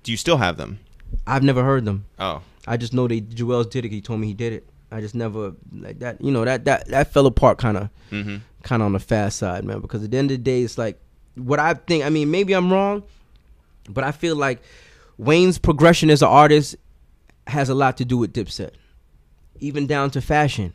S1: Do you still have them?
S3: I've never heard them.
S1: Oh.
S3: I just know Juelz did it. He told me he did it. I just never like that. That fell apart kind of on the fast side, man. Because at the end of the day, it's like what I think. I mean, maybe I'm wrong, but I feel like Wayne's progression as an artist has a lot to do with Dipset, even down to fashion.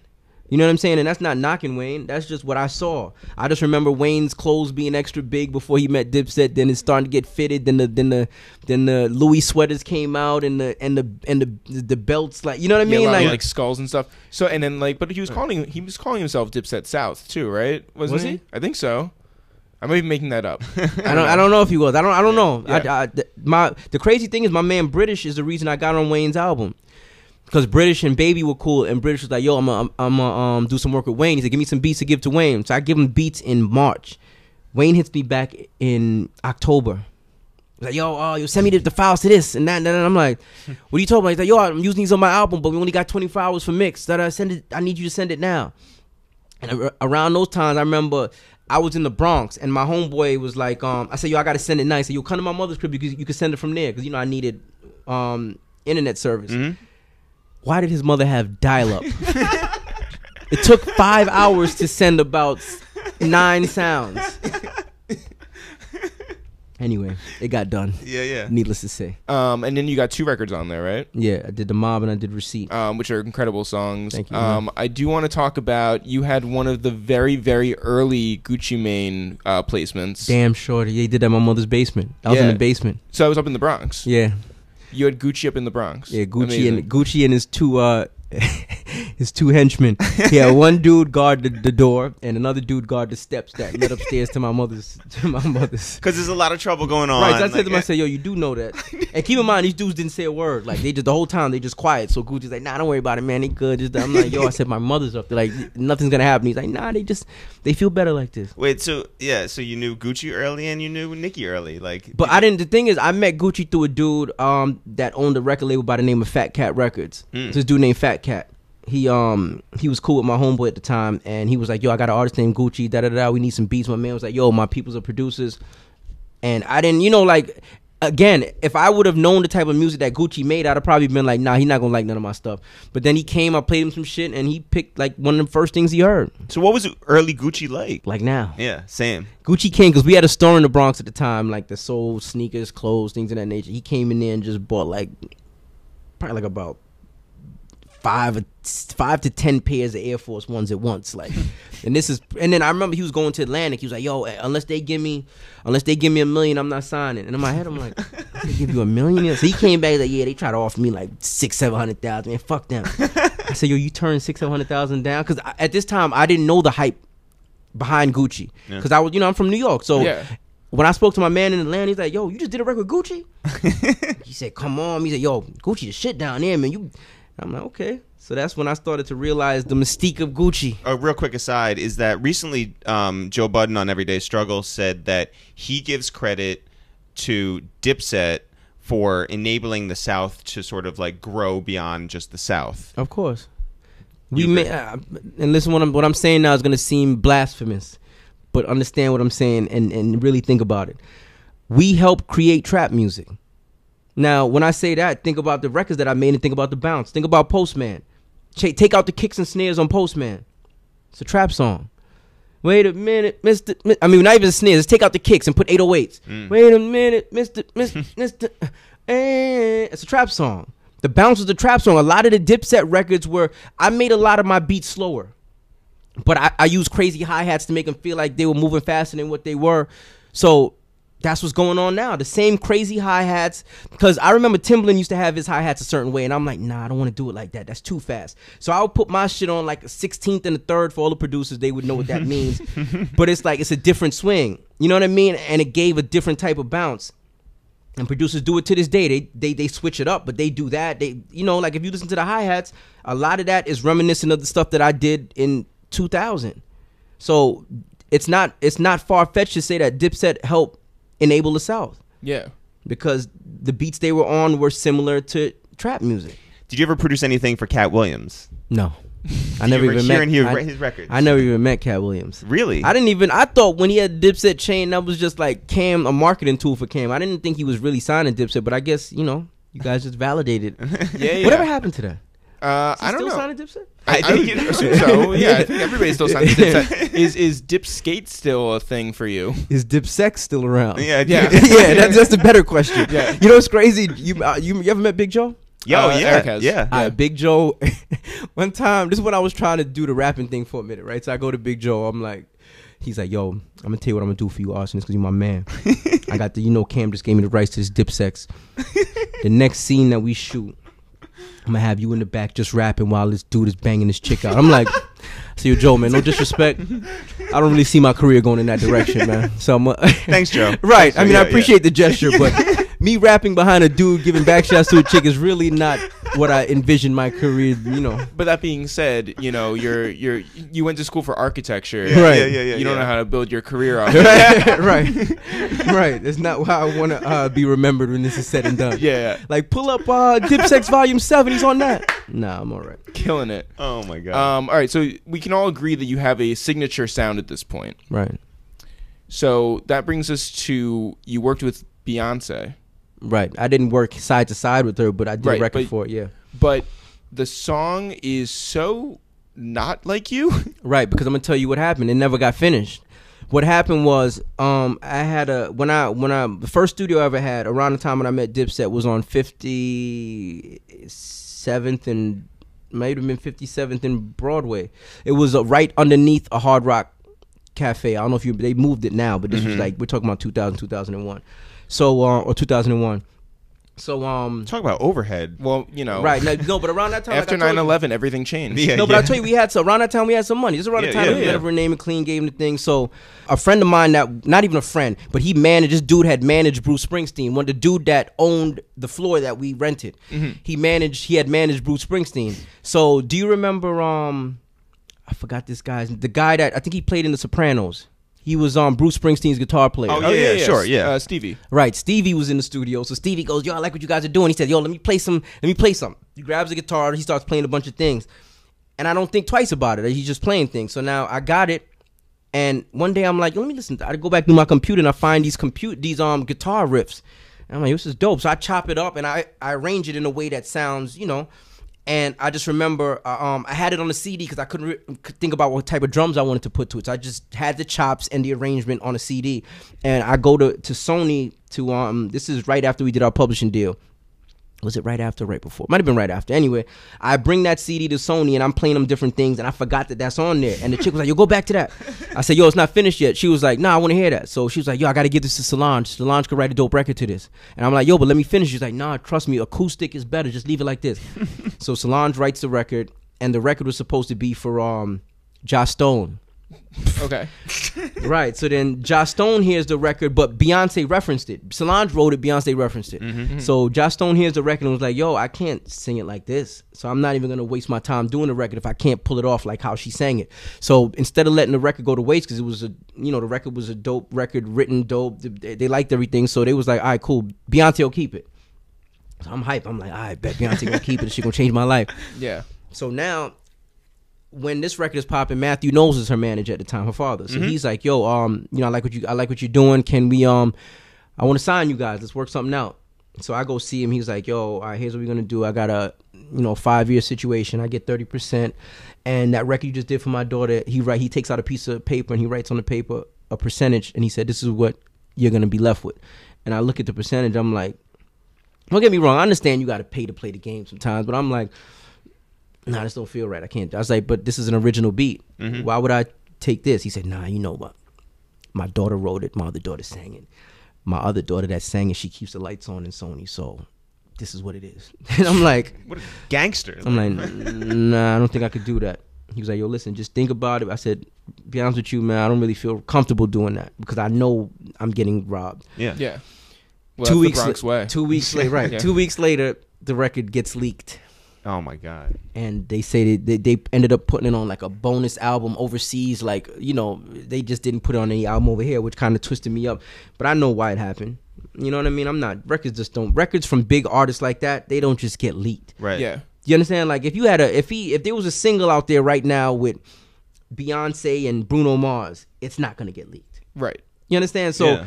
S3: You know what I'm saying? And that's not knocking Wayne. That's just what I saw. I just remember Wayne's clothes being extra big before he met Dipset. Then it's starting to get fitted. Then the Louis sweaters came out and the belts, like, you know what I mean?
S2: Like skulls and stuff. So and then but he was calling himself Dipset South too, right? Was he? I think so. I might be making that up.
S3: I don't know if he was. I don't know.
S2: Yeah.
S3: The crazy thing is my man British is the reason I got on Wayne's album. Because British and Baby were cool, and British was like, yo, I'm do some work with Wayne. He said, give me some beats to give to Wayne. So I give him beats in March. Wayne hits me back in October. He's like, yo, send me the files to this and that. And I'm like, what are you talking about? He's like, yo, I'm using these on my album, but we only got 24 hours for mix. I need you to send it now. And around those times, I remember I was in the Bronx, and my homeboy was like, I said, yo, I got to send it now. He said, yo, come to my mother's crib because you can send it from there. Because, I needed internet service. Mm-hmm. Why did his mother have dial-up? It took 5 hours to send about 9 sounds. Anyway, it got done.
S1: Yeah.
S3: Needless to say.
S2: And then you got 2 records on there, right?
S3: Yeah, I did The Mob and I did Receipt.
S2: Which are incredible songs.
S3: Thank you.
S2: I do want to talk about, you had one of the very, very early Gucci Mane placements.
S3: Damn shorty. Yeah, he did that in my mother's basement. I was in the basement.
S2: So I was up in the Bronx.
S3: Yeah.
S2: You had Gucci up in the Bronx.
S3: Yeah, Gucci and his 2 his 2 henchmen. He had one dude guard the door and another dude guard the steps that led upstairs to my mother's.
S1: Because there's a lot of trouble going on.
S3: Right, so I said to him, I said, yo, you do know that. And keep in mind, these dudes didn't say a word. Like, they just, the whole time, they just quiet. So Gucci's like, nah, don't worry about it, man. They good. I'm like, yo, I said, my mother's up there. Like, nothing's going to happen. He's like, nah, they feel better like this.
S1: Wait, so you knew Gucci early and you knew Nicki early.
S3: But the thing is, I met Gucci through a dude that owned a record label by the name of Fat Cat Records. It's this dude named Fat Cat. He was cool with my homeboy at the time, and he was like, yo, I got an artist named Gucci, we need some beats. My man was like, yo, my people's are producers. And I didn't, again, if I would have known the type of music that Gucci made, I'd have probably been like, nah, he's not gonna like none of my stuff. But then he came, I played him some shit, and he picked like one of the first things he heard.
S1: So what was early Gucci like?
S3: Like now.
S1: Yeah, same.
S3: Gucci came, because we had a store in the Bronx at the time, like that sold sneakers, clothes, things of that nature. He came in there and just bought like, probably like about 5 to 10 pairs of Air Force Ones at once, like, and then I remember he was going to Atlantic. He was like, "Yo, unless they give me $1 million, I'm not signing." And in my head, I'm like, "They give you $1 million?" So he came back like, "Yeah, they tried to offer me like $600,000-700,000. Man, fuck them." I said, "Yo, you turned $600,000-700,000 down?" Because at this time, I didn't know the hype behind Gucci, because I was, I'm from New York, so. Yeah. When I spoke to my man in Atlanta, he's like, "Yo, you just did a record with Gucci?" He said, "Come on." He said, "Yo, Gucci the shit down there, man." I'm like, okay. So that's when I started to realize the mystique of Gucci.
S1: A real quick aside is that recently Joe Budden on Everyday Struggle said that he gives credit to Dipset for enabling the South to sort of like grow beyond just the South.
S3: Of course. And listen, what I'm saying now is going to seem blasphemous, but understand what I'm saying and really think about it. We help create trap music. Now, when I say that, think about the records that I made and think about the bounce. Think about Postman. Take out the kicks and snares on Postman. It's a trap song. Wait a minute, Mr. I mean, not even the snares. Just take out the kicks and put 808s. Wait a minute, Mr. It's a trap song. The bounce was a trap song. A lot of the Dipset records I made a lot of my beats slower. But I used crazy hi-hats to make them feel like they were moving faster than what they were. So that's what's going on now. The same crazy hi-hats. Because I remember Timbaland used to have his hi-hats a certain way. And I'm like, nah, I don't want to do it like that. That's too fast. So I would put my shit on like a 16th and a 3rd for all the producers. They would know what that means. But it's like, it's a different swing. You know what I mean? And it gave a different type of bounce. And producers do it to this day. They switch it up, but they do that. Like if you listen to the hi-hats, a lot of that is reminiscent of the stuff that I did in 2000. So it's not far-fetched to say that Dipset helped enable the South.
S2: Yeah.
S3: Because the beats they were on were similar to trap music.
S1: Did you ever produce anything for Cat Williams?
S3: No. I never even met
S1: his records.
S3: I never even met Cat Williams.
S1: Really?
S3: I thought when he had Dipset chain, that was just like Cam, a marketing tool for Cam. I didn't think he was really signing Dipset, but I guess, you guys just validated.
S2: Yeah.
S3: Whatever happened to that?
S2: I don't know.
S3: Still signing Dipset?
S2: I think assume so. Yeah, I think everybody's still signing Dipset. Is Dip Skate still a thing for you?
S3: Is Dip Sex still around?
S1: Yeah.
S3: Yeah, that's the better question. Yeah. You know what's crazy? You ever met Big Joe?
S1: Yeah.
S3: Big Joe. One time, this is when I was trying to do the rapping thing for a minute, right? So I go to Big Joe. I'm like, he's like, "Yo, I'm gonna tell you what I'm gonna do for you, Arsonist, because you're my man. I got Cam just gave me the rights to this Dip Sex. The next scene that we shoot, I'm gonna have you in the back just rapping while this dude is banging this chick out." I'm like, "So yo, Joe, man, no disrespect. I don't really see my career going in that direction, man. So
S1: thanks, Joe.
S3: Right. I mean, I appreciate the gesture, but me rapping behind a dude giving back shots to a chick is really not what I envisioned my career,
S2: But that being said, you went to school for architecture.
S3: Right.
S2: You don't know how to build your career off.
S3: Right. That's not how I want to be remembered when this is said and done.
S2: Yeah.
S3: Like, pull up Dip Sex Volume 7. He's on that. Nah, I'm all right.
S2: Killing it.
S1: Oh, my God.
S2: All right, so we can all agree that you have a signature sound at this point.
S3: Right.
S2: So that brings us to, you worked with Beyonce.
S3: Right. I didn't work side to side with her, but I did a record for it, yeah.
S2: But the song is so not like you.
S3: Right, because I'm going to tell you what happened. It never got finished. What happened was, I had the first studio I ever had around the time when I met Dipset was on 57th and might have been 57th and Broadway. It was right underneath a Hard Rock Cafe. I don't know if they moved it now, but this was like, we're talking about 2000, 2001. So, or 2001. So,
S1: talk about overhead.
S2: Well,
S3: right. No, but around that time,
S2: after 9/11, everything changed.
S3: Yeah, but I tell you, around that time we had some money. This is around the time whatever name and Clean gave him the thing. So, a friend of mine not even a friend, but this dude had managed Bruce Springsteen. The dude that owned the floor that we rented. Mm-hmm. He had managed Bruce Springsteen. So, do you remember, I forgot the guy that, I think he played in The Sopranos. He was Bruce Springsteen's guitar player.
S1: Oh, yeah, sure, yeah.
S2: Stevie.
S3: Right, Stevie was in the studio. So Stevie goes, "Yo, I like what you guys are doing." He said, "Yo, let me play some. He grabs the guitar, he starts playing a bunch of things. And I don't think twice about it. He's just playing things. So now I got it. And one day I'm like, let me listen. I go back to my computer and I find these guitar riffs. And I'm like, this is dope. So I chop it up and I arrange it in a way that sounds, you know. And I just remember I had it on the CD because I couldn't think about what type of drums I wanted to put to it. So I just had the chops and the arrangement on a CD. And I go to Sony to this is right after we did our publishing deal. Was it right after or right before? Might have been right after. Anyway, I bring that CD to Sony and I'm playing them different things and I forgot that that's on there. And the chick was like, yo, go back to that. I said, yo, it's not finished yet. She was like, nah, I want to hear that. So she was like, yo, I got to give this to Solange. Solange could write a dope record to this. And I'm like, yo, but let me finish. She's like, nah, trust me, acoustic is better. Just leave it like this. So Solange writes the record and the record was supposed to be for Joss Stone.
S2: Okay.
S3: Right. So then Joss Stone hears the record, but Beyonce referenced it. Solange wrote it, Beyonce referenced it.
S1: Mm-hmm.
S3: So Joss Stone hears the record and was like, yo, I can't sing it like this. So I'm not even going to waste my time doing the record if I can't pull it off like how she sang it. So instead of letting the record go to waste, because it was the record was a dope record, written dope. They liked everything. So they was like, all right, cool. Beyonce will keep it. So I'm hyped. I'm like, I bet Beyonce going to keep it. She going to change my life.
S2: Yeah.
S3: So now, when this record is popping, Matthew Knowles is her manager at the time, her father. So he's like, yo, I like what you're doing. Can we I want to sign you guys. Let's work something out. So I go see him. He's like, yo, all right, here's what we're gonna do. I got a 5-year situation. I get 30%. And that record you just did for my daughter, he takes out a piece of paper and he writes on the paper a percentage and he said, this is what you're gonna be left with. And I look at the percentage, I'm like, don't get me wrong, I understand you gotta pay to play the game sometimes, but I'm like, nah, this don't feel right. I can't. I was like, but this is an original beat. Mm-hmm. Why would I take this? He said, nah, you know what? My daughter wrote it. My other daughter sang it. My other daughter that sang it, she keeps the lights on in Sony. So this is what it is. And I'm like,
S1: what a gangster.
S3: I'm like, nah, I don't think I could do that. He was like, yo, listen, just think about it. I said, be honest with you, man, I don't really feel comfortable doing that because I know I'm getting robbed.
S1: Yeah.
S2: Yeah. Well,
S3: 2
S2: that's
S3: weeks
S2: the Bronx way.
S3: 2 weeks later, right?
S2: Yeah.
S3: 2 weeks later, the record gets leaked.
S1: Oh my God.
S3: And they say they ended up putting it on like a bonus album overseas. Like, they just didn't put it on any album over here, which kind of twisted me up. But I know why it happened. You know what I mean? Records from big artists like that, they don't just get leaked.
S1: Right.
S2: Yeah.
S3: You understand? Like if there was a single out there right now with Beyonce and Bruno Mars, it's not going to get leaked.
S2: Right.
S3: You understand? So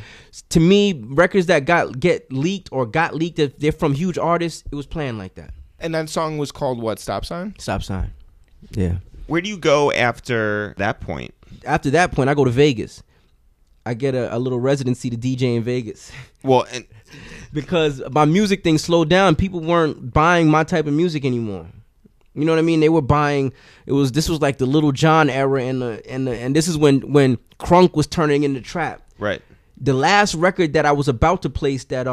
S3: to me, records that get leaked, if they're from huge artists, it was planned like that.
S2: And that song was called what? Stop Sign?
S3: Stop Sign. Yeah.
S1: Where do you go after that point?
S3: After that point, I go to Vegas. I get a little residency to DJ in Vegas.
S1: Well, and
S3: because my music thing slowed down. People weren't buying my type of music anymore. You know what I mean? They were buying. This was like the Little John era, and this is when crunk was turning into trap.
S1: Right.
S3: The last record that I was about to place that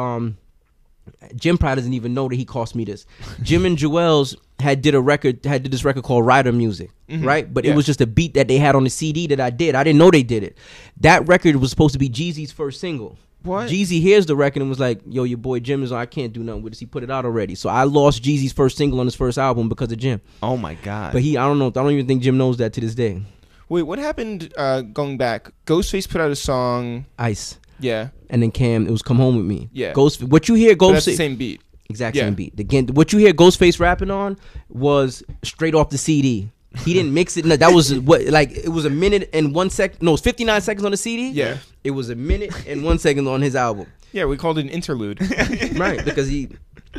S3: Jim probably doesn't even know that he cost me this. Jim and Juelz had did this record called Rider Music, right? But it was just a beat that they had on the CD that I did. I didn't know they did it. That record was supposed to be Jeezy's first single.
S1: What?
S3: Jeezy hears the record and was like, yo, your boy Jim is on. I can't do nothing with this. He put it out already. So I lost Jeezy's first single on his first album because of Jim.
S1: Oh my God.
S3: But I don't know. I don't even think Jim knows that to this day.
S2: Wait, what happened going back? Ghostface put out a song.
S3: Ice.
S2: Yeah.
S3: And then Cam, it was Come Home With Me.
S2: Yeah.
S3: What you hear
S2: But that's the
S3: Ghostface.
S2: same beat.
S3: Exact same beat. Again, what you hear Ghostface rapping on was straight off the CD. He didn't mix it. No, that was it was a minute and 1 second. No, it was 59 seconds on the CD.
S2: Yeah.
S3: It was a minute and 1 second on his album.
S2: Yeah, we called it an interlude.
S3: Right, because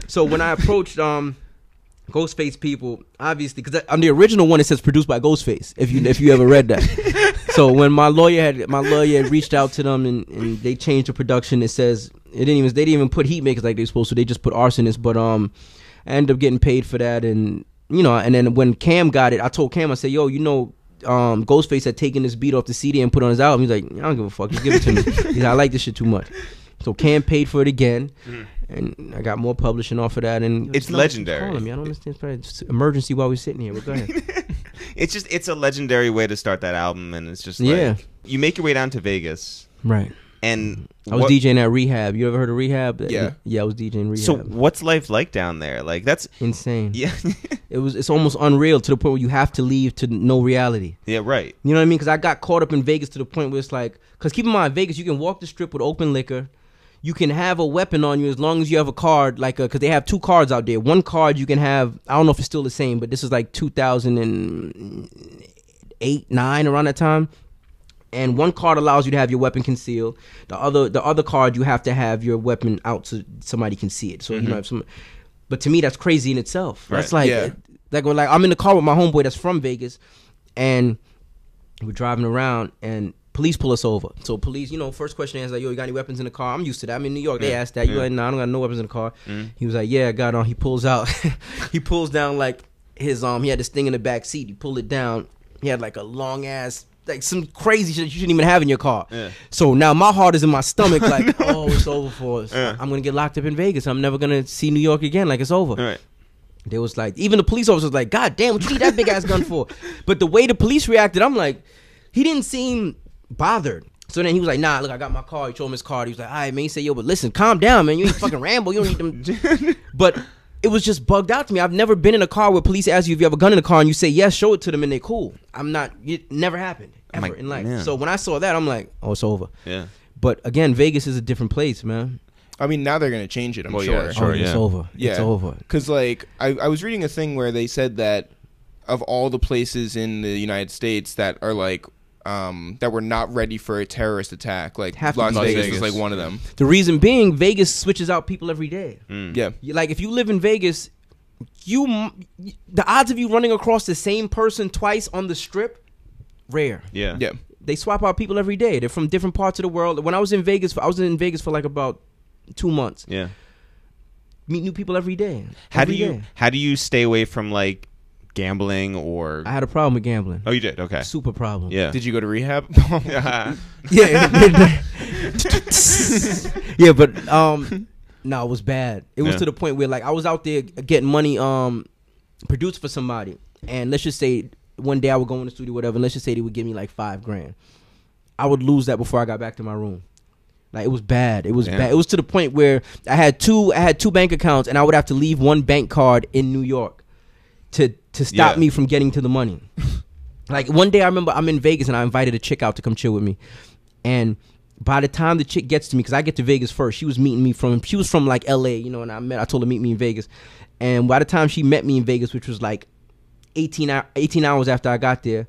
S3: so when I approached Ghostface people, obviously, because on the original one it says produced by Ghostface. If you ever read that. So when my lawyer had reached out to them and they changed the production, it says they didn't even put Heatmakerz like they were supposed to. They just put Rsonist. But I ended up getting paid for that, and and then when Cam got it, I told Cam, I said, yo, Ghostface had taken this beat off the CD and put it on his album. He's like, I don't give a fuck, just give it to me. He's like, I like this shit too much. So Cam paid for it again, and I got more publishing off of that. And
S1: it's legendary.
S3: Calling me. I don't understand. It's probably just emergency while we're sitting here. But go ahead.
S1: It's a legendary way to start that album, and it's just you make your way down to Vegas,
S3: right?
S1: And
S3: I was DJing at Rehab. You ever heard of Rehab?
S2: Yeah.
S3: I was DJing Rehab.
S1: So what's life like down there? Like that's
S3: insane.
S1: Yeah.
S3: It's almost unreal to the point where you have to leave to know reality.
S1: Yeah, right.
S3: You know what I mean? Because I got caught up in Vegas to the point where it's like, because keep in mind, Vegas, you can walk the strip with open liquor. You can have a weapon on you as long as you have a card, because they have two cards out there. One card you can have, I don't know if it's still the same, but this is like 2008, 9, around that time. And one card allows you to have your weapon concealed. The other card, you have to have your weapon out so somebody can see it. So you know, but to me, that's crazy in itself. That's like when I'm in the car with my homeboy that's from Vegas, and we're driving around, and police pull us over. So police, you know, first question is like, yo, you got any weapons in the car? I'm used to that. I'm in New York. They asked that. You like, nah, I don't got no weapons in the car. He was like, yeah, I got on. He pulls out. He pulls down like his he had this thing in the back seat. He pulled it down. He had like a long ass, like some crazy shit you shouldn't even have in your car. So now my heart is in my stomach like, oh, it's over for us. I'm going to get locked up in Vegas. I'm never going to see New York again. Like, it's over. They was like, even the police officer was like, God damn, what you need that big ass gun for? But the way the police reacted, I'm like, he didn't seem bothered. So then he was like, nah, look, I got my car. He showed him his card. He was like, all right, man. He said, yo, but listen, calm down, man. You ain't fucking Rambo. You don't need them. But it was just bugged out to me. I've never been in a car where police ask you if you have a gun in the car and you say yes, show it to them, and they're cool. It never happened ever in life. So when I saw that, I'm like, oh, it's over. Yeah. But again, Vegas is a different place, man.
S2: I mean, now they're going to change it, I'm sure.
S3: It's over. It's over.
S2: Because, like, I was reading a thing where they said that of all the places in the United States that are, like, that were not ready for a terrorist attack, like Las Vegas was like one of them.
S3: The reason being, Vegas switches out people every day.
S2: Yeah.
S3: Like, if you live in Vegas, the odds of you running across the same person twice on the strip, rare.
S2: Yeah.
S3: They swap out people every day. They're from different parts of the world. When I was in Vegas, for like about 2 months.
S1: Yeah.
S3: Meet new people every day.
S1: How do you stay away from like gambling or?
S3: I had a problem with gambling.
S1: Oh, you did? Okay.
S3: Super problem.
S1: Yeah.
S2: Did you go to rehab?
S3: Yeah. Yeah, but no, it was bad. It was to the point where like I was out there getting money produced for somebody, and let's just say one day I would go in the studio, whatever, and let's just say they would give me like $5,000. I would lose that before I got back to my room. Like, it was bad. It was bad. It was to the point where I had two bank accounts, and I would have to leave one bank card in New York to stop me from getting to the money. Like, one day I remember I'm in Vegas, and I invited a chick out to come chill with me. And by the time the chick gets to me, because I get to Vegas first, she was from like L.A., you know, and I told her to meet me in Vegas. And by the time she met me in Vegas, which was like 18 hours after I got there,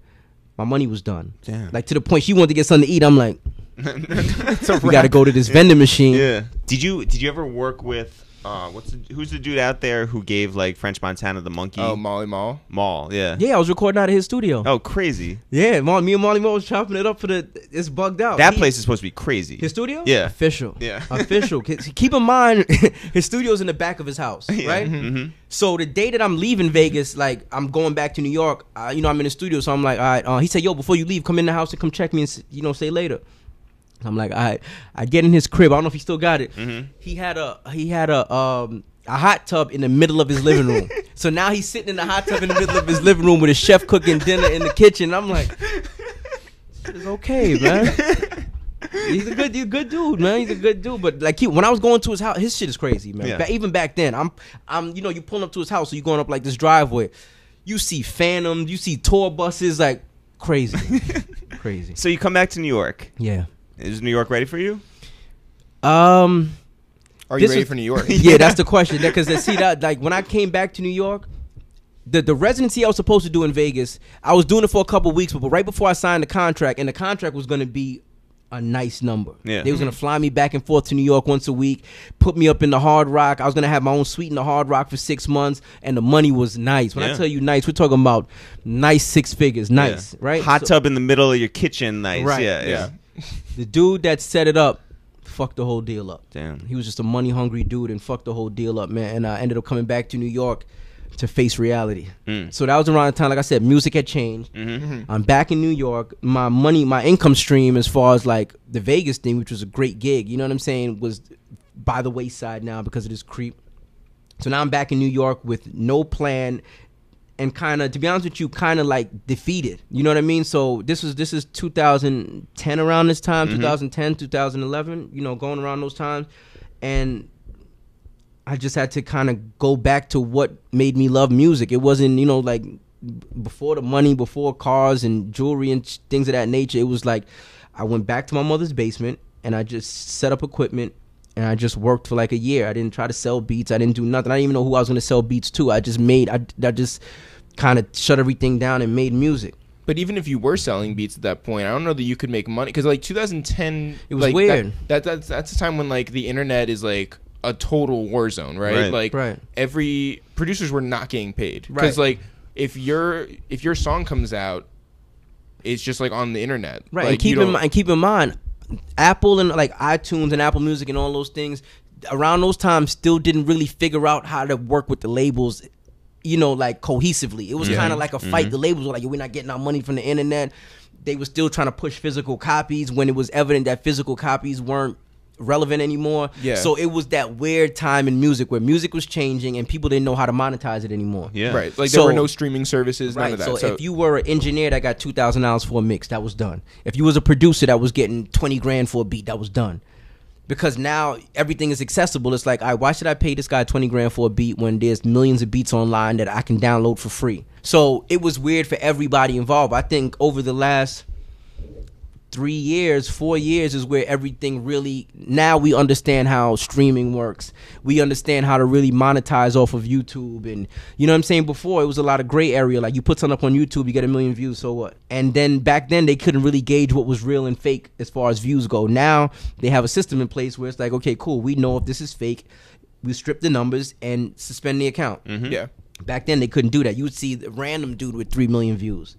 S3: my money was done.
S1: Damn.
S3: Like, to the point she wanted to get something to eat. I'm like, we got to go to this vending machine.
S1: Yeah. Did you ever work with who's the dude out there who gave like French Montana the monkey?
S2: Oh, Molly Mall.
S1: Mall, yeah.
S3: Yeah, I was recording out of his studio.
S1: Oh, crazy.
S3: Yeah, me and Molly Mall was chopping it up for it's bugged out.
S1: That place is supposed to be crazy.
S3: His studio?
S1: Yeah.
S3: Official.
S1: Yeah.
S3: Official. Keep in mind, his studio's in the back of his house, right?
S1: Mm-hmm.
S3: So the day that I'm leaving Vegas, like I'm going back to New York, I'm in the studio, so I'm like, all right. He said, yo, before you leave, come in the house and come check me and say later. I'm like, all right. I get in his crib. I don't know if he still got it. Mm-hmm. He had a hot tub in the middle of his living room. So now he's sitting in the hot tub in the middle of his living room with his chef cooking dinner in the kitchen. I'm like, it's okay, man. He's a good dude, man. He's a good dude. But like when I was going to his house, his shit is crazy, man.
S1: Yeah.
S3: Even back then, I'm you pulling up to his house, so you going up like this driveway. You see Phantoms, you see tour buses, like crazy. Crazy.
S1: So you come back to New York.
S3: Yeah.
S1: Is New York ready for you?
S2: Are you ready for New York?
S3: Yeah, that's the question. Because see that, like when I came back to New York, the residency I was supposed to do in Vegas, I was doing it for a couple of weeks, but right before I signed the contract, and the contract was going to be a nice number.
S1: Yeah.
S3: They was going to fly me back and forth to New York once a week, put me up in the Hard Rock. I was going to have my own suite in the Hard Rock for 6 months, and the money was nice. When I tell you nice, we're talking about nice 6 figures, nice, right?
S1: Hot tub in the middle of your kitchen, nice.
S3: Right.
S1: Yeah.
S3: The dude that set it up fucked the whole deal up.
S1: Damn.
S3: He was just a money hungry dude and fucked the whole deal up, man. And I ended up coming back to New York to face reality. So that was around the time, like I said, music had changed. Mm-hmm. I'm back in New York. My income stream as far as like the Vegas thing, which was a great gig, you know what I'm saying, was by the wayside now because of this creep. So now I'm back in New York with no plan and kind of, to be honest with you, kind of like defeated. You know what I mean? So this is 2010 around this time, 2010, 2011, going around those times. And I just had to kind of go back to what made me love music. It wasn't, like before the money, before cars and jewelry and things of that nature. It was like I went back to my mother's basement and I just set up equipment and I just worked for like a year. I didn't try to sell beats. I didn't do nothing. I didn't even know who I was going to sell beats to. I just kind of shut everything down and made music.
S2: But even if you were selling beats at that point, I don't know that you could make money, because like 2010,
S3: It was
S2: like,
S3: weird.
S2: That's a time when like the internet is like a total war zone, right? Like every producers were not getting paid, because like if your song comes out, it's just like on the internet,
S3: right?
S2: Like,
S3: and keep in mind, Apple and like iTunes and Apple Music and all those things around those times still didn't really figure out how to work with the labels, you know, like cohesively. It was kind of like a fight. The labels were like, we're not getting our money from the internet. They were still trying to push physical copies when it was evident that physical copies weren't relevant anymore. So it was that weird time in music where music was changing and people didn't know how to monetize it anymore.
S2: Right. Like there were no streaming services, none of that.
S3: So if you were an engineer that got $2,000 for a mix, that was done. If you was a producer that was getting 20 grand for a beat, that was done. Because now everything is accessible. It's like, all right, why should I pay this guy 20 grand for a beat when there's millions of beats online that I can download for free? So it was weird for everybody involved. I think over the last 4 years is where everything really, now we understand how streaming works. We understand how to really monetize off of YouTube. And you know what I'm saying? Before, it was a lot of gray area. Like you put something up on YouTube, you get 1 million views, so what? And then back then they couldn't really gauge what was real and fake as far as views go. Now they have a system in place where it's like, okay, cool, we know if this is fake, we strip the numbers and suspend the account.
S2: Yeah.
S3: Back then they couldn't do that. You would see the random dude with 3 million views.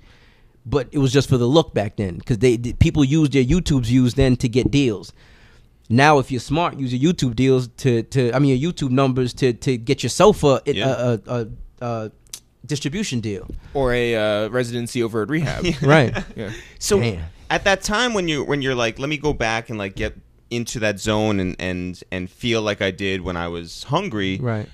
S3: But it was just for the look back then, because people used their YouTube views then to get deals. Now, if you're smart, use your YouTube deals your YouTube numbers to get yourself a distribution deal
S2: or a residency over at rehab.
S3: Right.
S2: Yeah.
S1: So at that time when you're like, let me go back and like get into that zone and feel like I did when I was hungry.
S3: Right.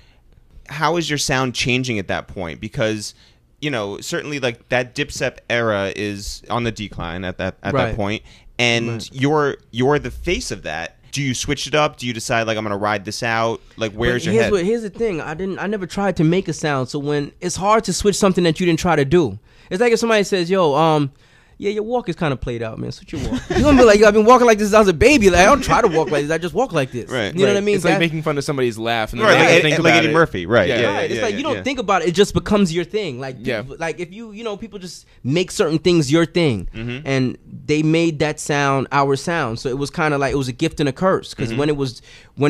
S1: How is your sound changing at that point? Because you know, certainly like that dipstep era is on the decline at that point, and you're the face of that. Do you switch it up? Do you decide like I'm gonna ride this out? Like where's your head?
S3: Here's the thing. I never tried to make a sound, so when it's hard to switch something that you didn't try to do. It's like if somebody says, "Yo, yeah, your walk is kind of played out, man. Switch your walk." You're gonna be like, "Yo, I've been walking like this since I was a baby. Like I don't try to walk like this. I just walk like this."
S1: Right.
S3: You know what I mean?
S2: It's like making fun of somebody's laugh, and then
S1: right,
S2: think
S1: like
S2: about
S1: Eddie
S2: it.
S1: Murphy, right?
S2: Yeah.
S3: Right. It's like you don't think about it; it just becomes your thing. Like, like if you know, people just make certain things your thing, and they made that sound our sound. So it was kind of like it was a gift and a curse, because when it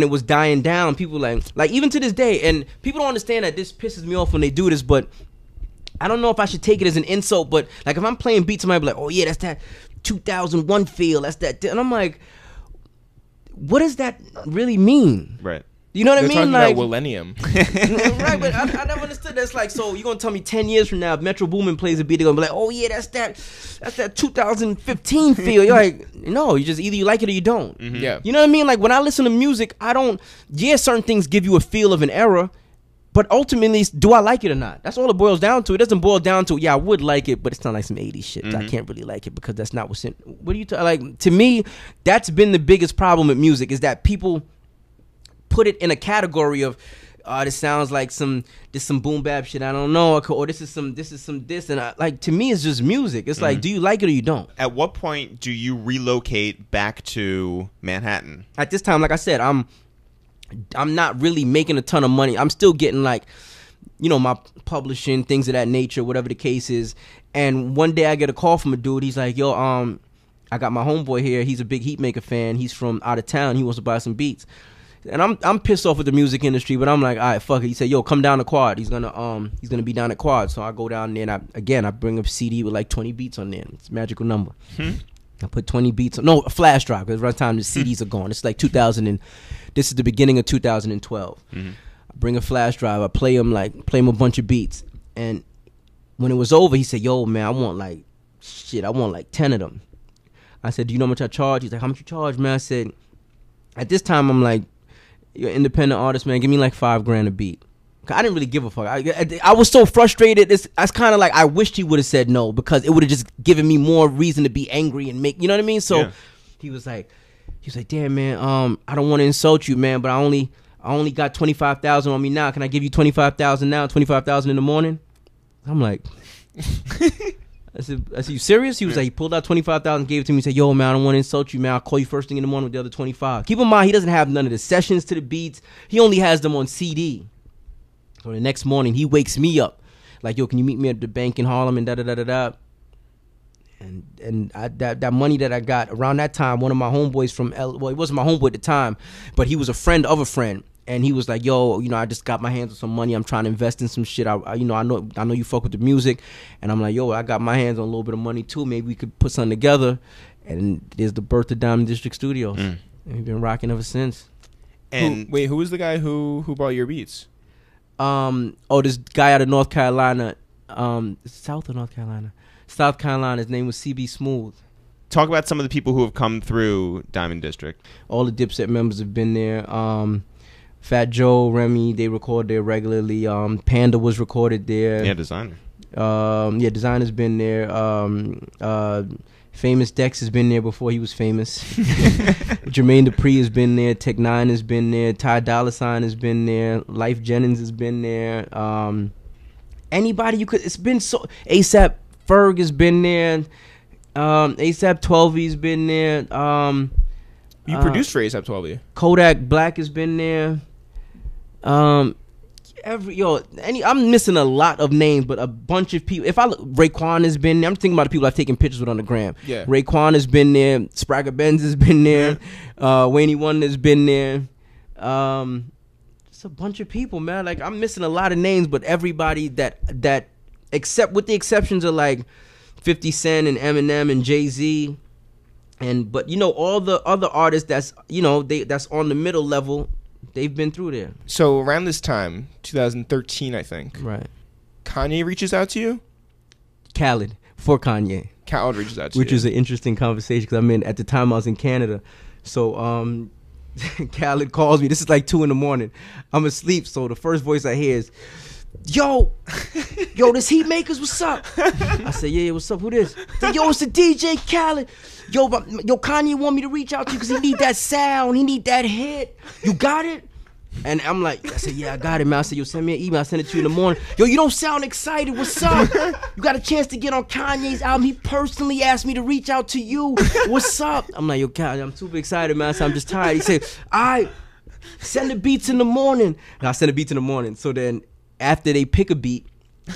S3: was dying down, people like even to this day, and people don't understand that this pisses me off when they do this, but I don't know if I should take it as an insult, but like if I'm playing beats, somebody be like, "Oh yeah, that's that 2001 feel, that's that," and I'm like, what does that really mean?
S1: Right.
S3: You know what I mean?
S2: Talking
S3: Like
S2: about millennium.
S3: Right, but I never understood. That's like, so you're gonna tell me 10 years from now, if Metro Boomin plays a beat, they're gonna be like, "Oh yeah, that's that 2015 feel." You're like, no, you just either you like it or you don't.
S2: Yeah.
S3: You know what I mean? Like when I listen to music, I don't. Yeah, certain things give you a feel of an era, but ultimately, do I like it or not? That's all it boils down to. It doesn't boil down to, yeah, I would like it, but it's not like some 80s shit. I can't really like it because that's not what's in. What do you like? To me, that's been the biggest problem with music, is that people put it in a category of, this sounds like some boom bap shit, I don't know, or this is some and like, to me it's just music. It's like, do you like it or you don't? At
S1: what point do you relocate back to Manhattan?
S3: At this time, like I said, I'm not really making a ton of money. I'm still getting like, you know, my publishing, things of that nature, whatever the case is. And one day I get a call from a dude. He's like, "Yo, I got my homeboy here. He's a big Heatmaker fan. He's from out of town. He wants to buy some beats." And I'm pissed off with the music industry, but I'm like, all right, fuck it. He said, "Yo, come down to Quad." He's gonna be down at Quad. So I go down there and I bring a CD with like 20 beats on there. It's a magical number. I put 20 beats on, no, a flash drive, because by the time the CDs are gone, it's like 2000 and this is the beginning of 2012. I bring a flash drive, I play him a bunch of beats, and when it was over, he said, "Yo, man, I want like 10 of them." I said, "Do you know how much I charge?" He's like, "How much you charge, man?" I said, at this time, I'm like, "You're an independent artist, man. Give me like $5,000 a beat." I didn't really give a fuck. I was so frustrated. It's kind of like I wished he would have said no, because it would have just given me more reason to be angry and make, you know what I mean? So he was like, "Damn, man, I don't want to insult you, man, but I only got 25,000 on me now. Can I give you 25,000 now? 25,000 in the morning?" I'm like, I said, "You serious?" He was like, he pulled out 25,000, gave it to me. He said, "Yo, man, I don't want to insult you, man. I'll call you first thing in the morning with the other 25. Keep in mind, he doesn't have none of the sessions to the beats. He only has them on CD. So the next morning, he wakes me up like, "Yo, can you meet me at the bank in Harlem and da-da-da-da-da?" And that money that I got around that time, one of my homeboys from well, he wasn't my homeboy at the time, but he was a friend of a friend, and he was like, yo, I just got my hands on some money, I'm trying to invest in some shit. I know you fuck with the music, and I'm like, yo, I got my hands on a little bit of money too, maybe we could put something together. And there's the birth of Diamond District Studios, and we've been rocking ever since.
S2: And who was the guy who bought your beats?
S3: This guy out of North Carolina, South or North Carolina? South Carolina. His name was CB Smooth.
S1: Talk about some of the people who have come through Diamond District.
S3: All the Dipset members have been there. Fat Joe, Remy, they record there regularly. Panda was recorded there.
S1: Yeah, Designer.
S3: Designer's been there. Famous Dex has been there before he was famous. Jermaine Dupri has been there. Tech Nine has been there. Ty Dolla $ign has been there. Life Jennings has been there. Anybody you could. It's been so. ASAP Ferg has been there. ASAP 12E's been there.
S2: You produced for ASAP 12E.
S3: Kodak Black has been there. I'm missing a lot of names, but a bunch of people. If I look, Raekwon has been there. I'm thinking about the people I've taken pictures with on the gram.
S2: Yeah.
S3: Raekwon has been there. Spragga Benz has been there. Wayne One has been there. It's a bunch of people, man. Like, I'm missing a lot of names, but everybody that except with the exceptions of like 50 Cent and Eminem and Jay-Z, but all the other artists that's that's on the middle level, they've been through there.
S2: So around this time, 2013, I think.
S3: Right.
S2: Kanye reaches out to you?
S3: Khaled, for Kanye.
S2: Khaled reaches out to you.
S3: Which was an interesting conversation because at the time I was in Canada. So Khaled calls me. This is like 2 a.m. I'm asleep. So the first voice I hear is, yo, this Heatmakerz, what's up? I said, yeah, what's up? Who this? Said, yo, it's the DJ Khaled. Yo, Kanye want me to reach out to you because he need that sound. He need that hit. You got it? And I'm like, I said, yeah, I got it, man. I said, yo, send me an email. I send it to you in the morning. Yo, you don't sound excited. What's up? You got a chance to get on Kanye's album. He personally asked me to reach out to you. What's up? I'm like, yo, Kanye, I'm super excited, man. I said, I'm just tired. He said, all right, send the beats in the morning. And I send the beats in the morning. So then after they pick a beat,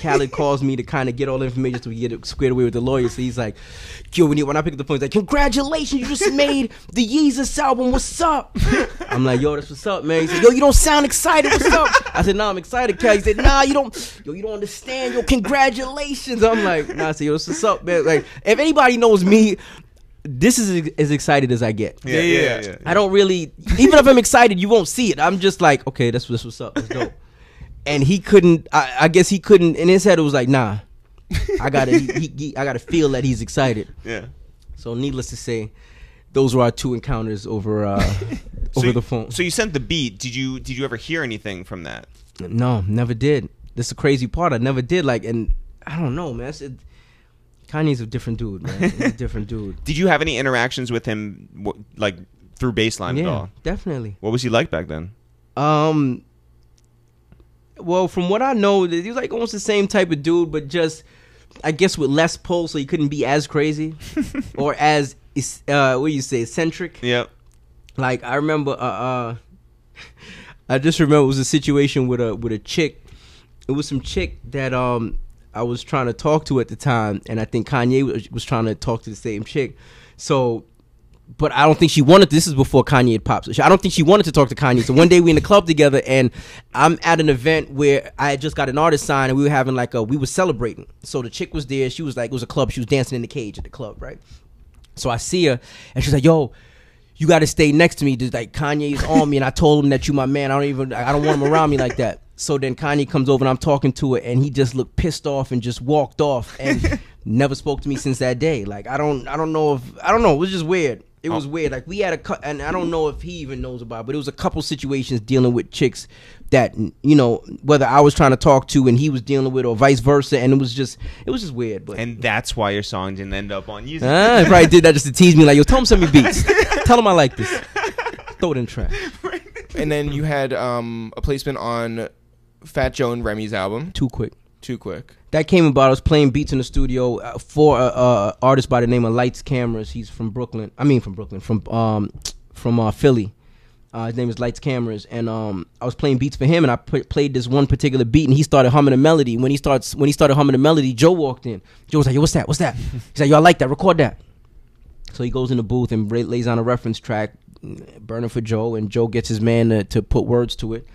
S3: Khaled calls me to kind of get all the information so we get it squared away with the lawyer. So he's like, yo, when I pick up the phone, he's like, congratulations, you just made the Yeezus album. What's up? I'm like, yo, that's what's up, man. He said, yo, you don't sound excited. What's up? I said, nah, I'm excited, Khaled. He said, nah, you don't understand. Yo, congratulations. I'm like, nah. I said, yo, what's up, man? Like, if anybody knows me, this is as excited as I get.
S2: Yeah.
S3: I don't really, even if I'm excited, you won't see it. I'm just like, okay, that's what's up. Let's go. And he couldn't. I guess he couldn't. In his head, it was like, nah, I gotta feel that he's excited.
S1: Yeah.
S3: So, needless to say, those were our 2 encounters over the phone.
S1: So you sent the beat. Did you ever hear anything from that?
S3: No, never did. That's the crazy part. I never did. Like, and I don't know, man. Kanye's a different dude, man. He's a different dude.
S1: Did you have any interactions with him, like through Baseline at all?
S3: Yeah, definitely.
S1: What was he like back then?
S3: Well, from what I know, he was like almost the same type of dude, but just, I guess, with less pull, so he couldn't be as crazy or as what do you say, eccentric.
S1: Yep.
S3: Like, I remember, I just remember it was a situation with a chick. It was some chick that I was trying to talk to at the time, and I think Kanye was trying to talk to the same chick. So, but I don't think she wanted. This is before Kanye had popped. So I don't think she wanted to talk to Kanye. So one day we in the club together, and I'm at an event where I had just got an artist signed, and we were having we were celebrating. So the chick was there. She was like, it was a club. She was dancing in the cage at the club, right? So I see her, and she's like, yo, you got to stay next to me. Just like, Kanye's on me, and I told him that you my man. I don't want him around me like that. So then Kanye comes over, and I'm talking to her, and he just looked pissed off and just walked off and never spoke to me since that day. Like, I don't know. It was just weird. It was weird. Like, we had and I don't know if he even knows about it, but it was a couple situations dealing with chicks that, whether I was trying to talk to and he was dealing with, or vice versa, and it was just weird. But
S1: and that's why your song didn't end up on music.
S3: I probably did that just to tease me. Like, yo, tell him send me beats. Tell him I like this. Throw it in trash.
S2: And then you had a placement on Fat Joe and Remy's album.
S3: Too quick.
S2: That
S3: came about. I was playing beats in the studio for an artist by the name of Lights Cameras. He's from Brooklyn. From Philly. His name is Lights Cameras, and I was playing beats for him, and I played this one particular beat, and he started humming a melody. When he started humming the melody, Joe walked in. Joe was like, "Yo, what's that? What's that?" He's like, "Yo, I like that. Record that." So he goes in the booth and lays on a reference track, burning for Joe, and Joe gets his man to put words to it.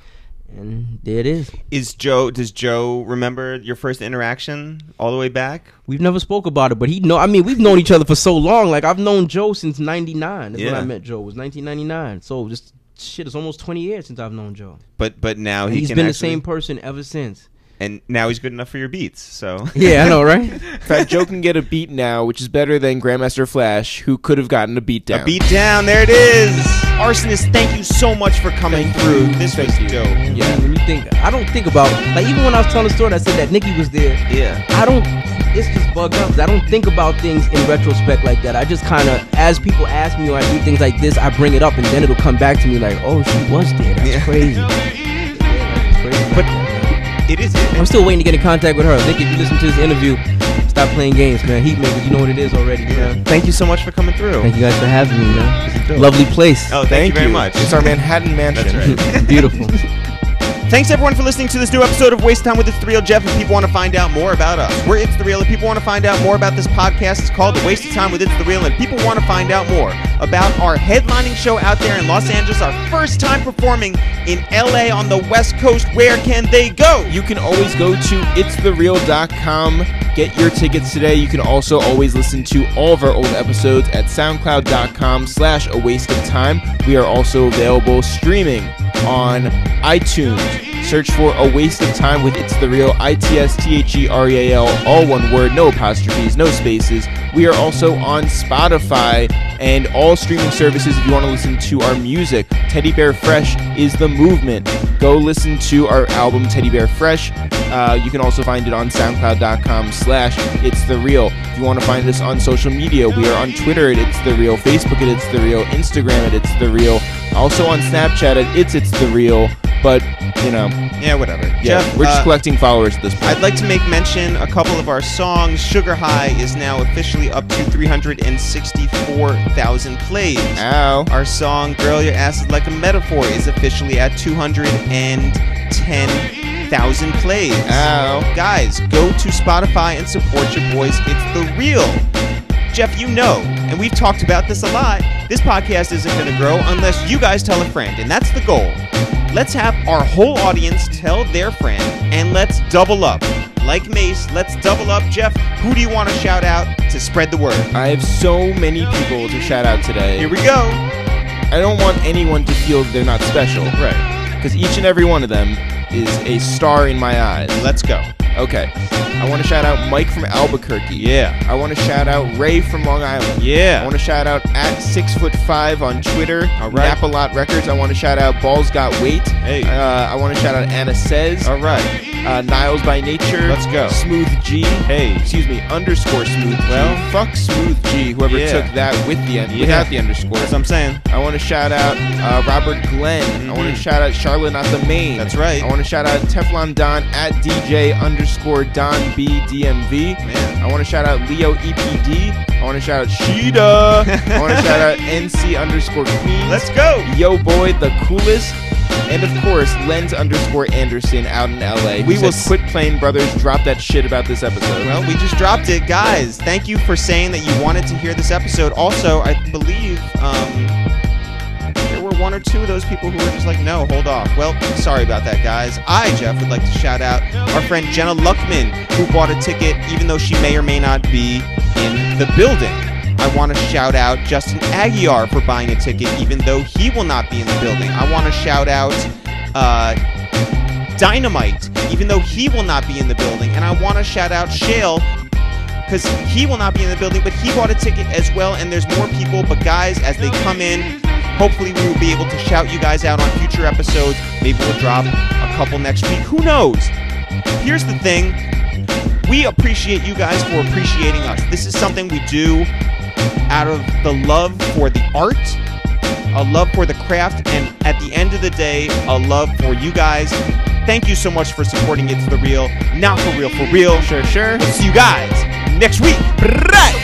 S3: And there it is.
S1: Does Joe remember your first interaction all the way back?
S3: We've never spoke about it, but we've known each other for so long. Like, I've known Joe since 99. That's when I met Joe. It was 1999. So just shit, it's almost 20 years since I've known Joe.
S1: But now
S3: he's been the same person ever since.
S1: And now he's good enough for your beats, so...
S3: Yeah, I know, right?
S2: In fact, Joe can get a beat now, which is better than Grandmaster Flash, who could have gotten a beat down.
S1: A beat down, there it is! Arsonist, thank you so much for coming through. This was dope.
S3: Yeah, when you think... I don't think about... Like, even when I was telling the story and I said that Nicki was there...
S1: Yeah.
S3: I don't... It's just bugged up, because I don't think about things in retrospect like that. I just kind of... As people ask me or I do things like this, I bring it up, and then it'll come back to me like, oh, she was there. That's crazy. Yeah, that's crazy.
S1: But... It is.
S3: I'm still waiting to get in contact with her. Nick, if you listen to this interview, stop playing games, man. Heatmakerz, you know what it is already, man.
S1: Thank you so much for coming through.
S3: Thank you guys for having me, man. Lovely place.
S1: Oh, thank you very much.
S2: It's our Manhattan mansion.
S1: That's right.
S3: Beautiful.
S1: Thanks everyone for listening to this new episode of Waste Time with It's The Real. Jeff, if people want to find out more about us, we're It's The Real. If people want to find out more about this podcast, it's called The Waste of Time with It's The Real. And if people want to find out more about our headlining show out there in Los Angeles, our first time performing in LA on the West Coast, where can they go?
S2: You can always go to ItsTheReal.com. Get your tickets today. You can also always listen to all of our old episodes at SoundCloud.com/awasteoftime. We are also available streaming on iTunes. Search for A Waste of Time with It's The Real, ItsTheReal, all one word, no apostrophes, no spaces. We are also on Spotify and all streaming services if you want to listen to our music. Teddy Bear Fresh is the movement. Go listen to our album Teddy Bear Fresh. You can also find it on SoundCloud.com/ItsTheReal. If you want to find us on social media, we are on Twitter at It's The Real, Facebook at It's The Real, Instagram at It's The Real, also on Snapchat at It's The Real. But, you know.
S1: Yeah, whatever.
S2: Yeah,
S1: Jeff,
S2: we're just collecting followers at this point.
S1: I'd like to make mention a couple of our songs. Sugar High is now officially up to 364,000 plays.
S2: Ow.
S1: Our song Girl Your Ass Is Like a Metaphor is officially at 210,000 plays.
S2: Ow.
S1: Guys, go to Spotify and support your boys. It's The Real. Jeff, you know, and we've talked about this a lot, this podcast isn't going to grow unless you guys tell a friend, and that's the goal. Let's have our whole audience tell their friend, and let's double up. Like Mace, let's double up. Jeff, who do you want to shout out to spread the word?
S2: I have so many people to shout out today.
S1: Here we go.
S2: I don't want anyone to feel they're not special.
S1: Right.
S2: Because each and every one of them is a star in my eyes.
S1: Let's go.
S2: Okay. I want to shout out Mike from Albuquerque.
S1: Yeah.
S2: I want to shout out Ray from Long Island.
S1: Yeah.
S2: I want to shout out at 6'5" on Twitter.
S1: All right.
S2: Napalot Records. I want to shout out Balls Got Weight.
S1: Hey.
S2: I want to shout out Anna Says.
S1: All right.
S2: Niles by Nature.
S1: Let's go.
S2: Smooth G.
S1: Hey.
S2: Excuse me. Underscore Smooth G.
S1: Well.
S2: Fuck Smooth G. Whoever took that with the end, without the underscore.
S1: That's what I'm saying.
S2: I want to shout out Robert Glenn. I want to shout out Charlotte Not the Main.
S1: That's right.
S2: I want to shout out Teflon Don at DJ_Don BDMV.
S1: Man.
S2: I want to shout out Leo EPD. I want to shout out Sheeta. I want to shout out NC_Queens.
S1: Let's go.
S2: Yo Boy the Coolest. And of course, Lenz_Anderson out in LA.
S1: We will
S2: quit playing brothers. Drop that shit about this episode.
S1: Well, we just dropped it, guys. Thank you for saying that you wanted to hear this episode. Also, I believe there were one or two of those people who were just like, no, hold off. Well, sorry about that, guys. I, Jeff, would like to shout out our friend Jenna Luckman, who bought a ticket even though she may or may not be in the building. I want to shout out Justin Aguiar for buying a ticket even though he will not be in the building. I want to shout out Dynamite even though he will not be in the building. And I want to shout out Shale because he will not be in the building, but he bought a ticket as well. And there's more people, but guys, as they come in, hopefully we will be able to shout you guys out on future episodes. Maybe we'll drop a couple next week. Who knows? Here's the thing. We appreciate you guys for appreciating us. This is something we do out of the love for the art, a love for the craft, and at the end of the day, a love for you guys. Thank you so much for supporting It's The Real. Not for real, for real.
S2: Sure.
S1: We'll see you guys next week. Right.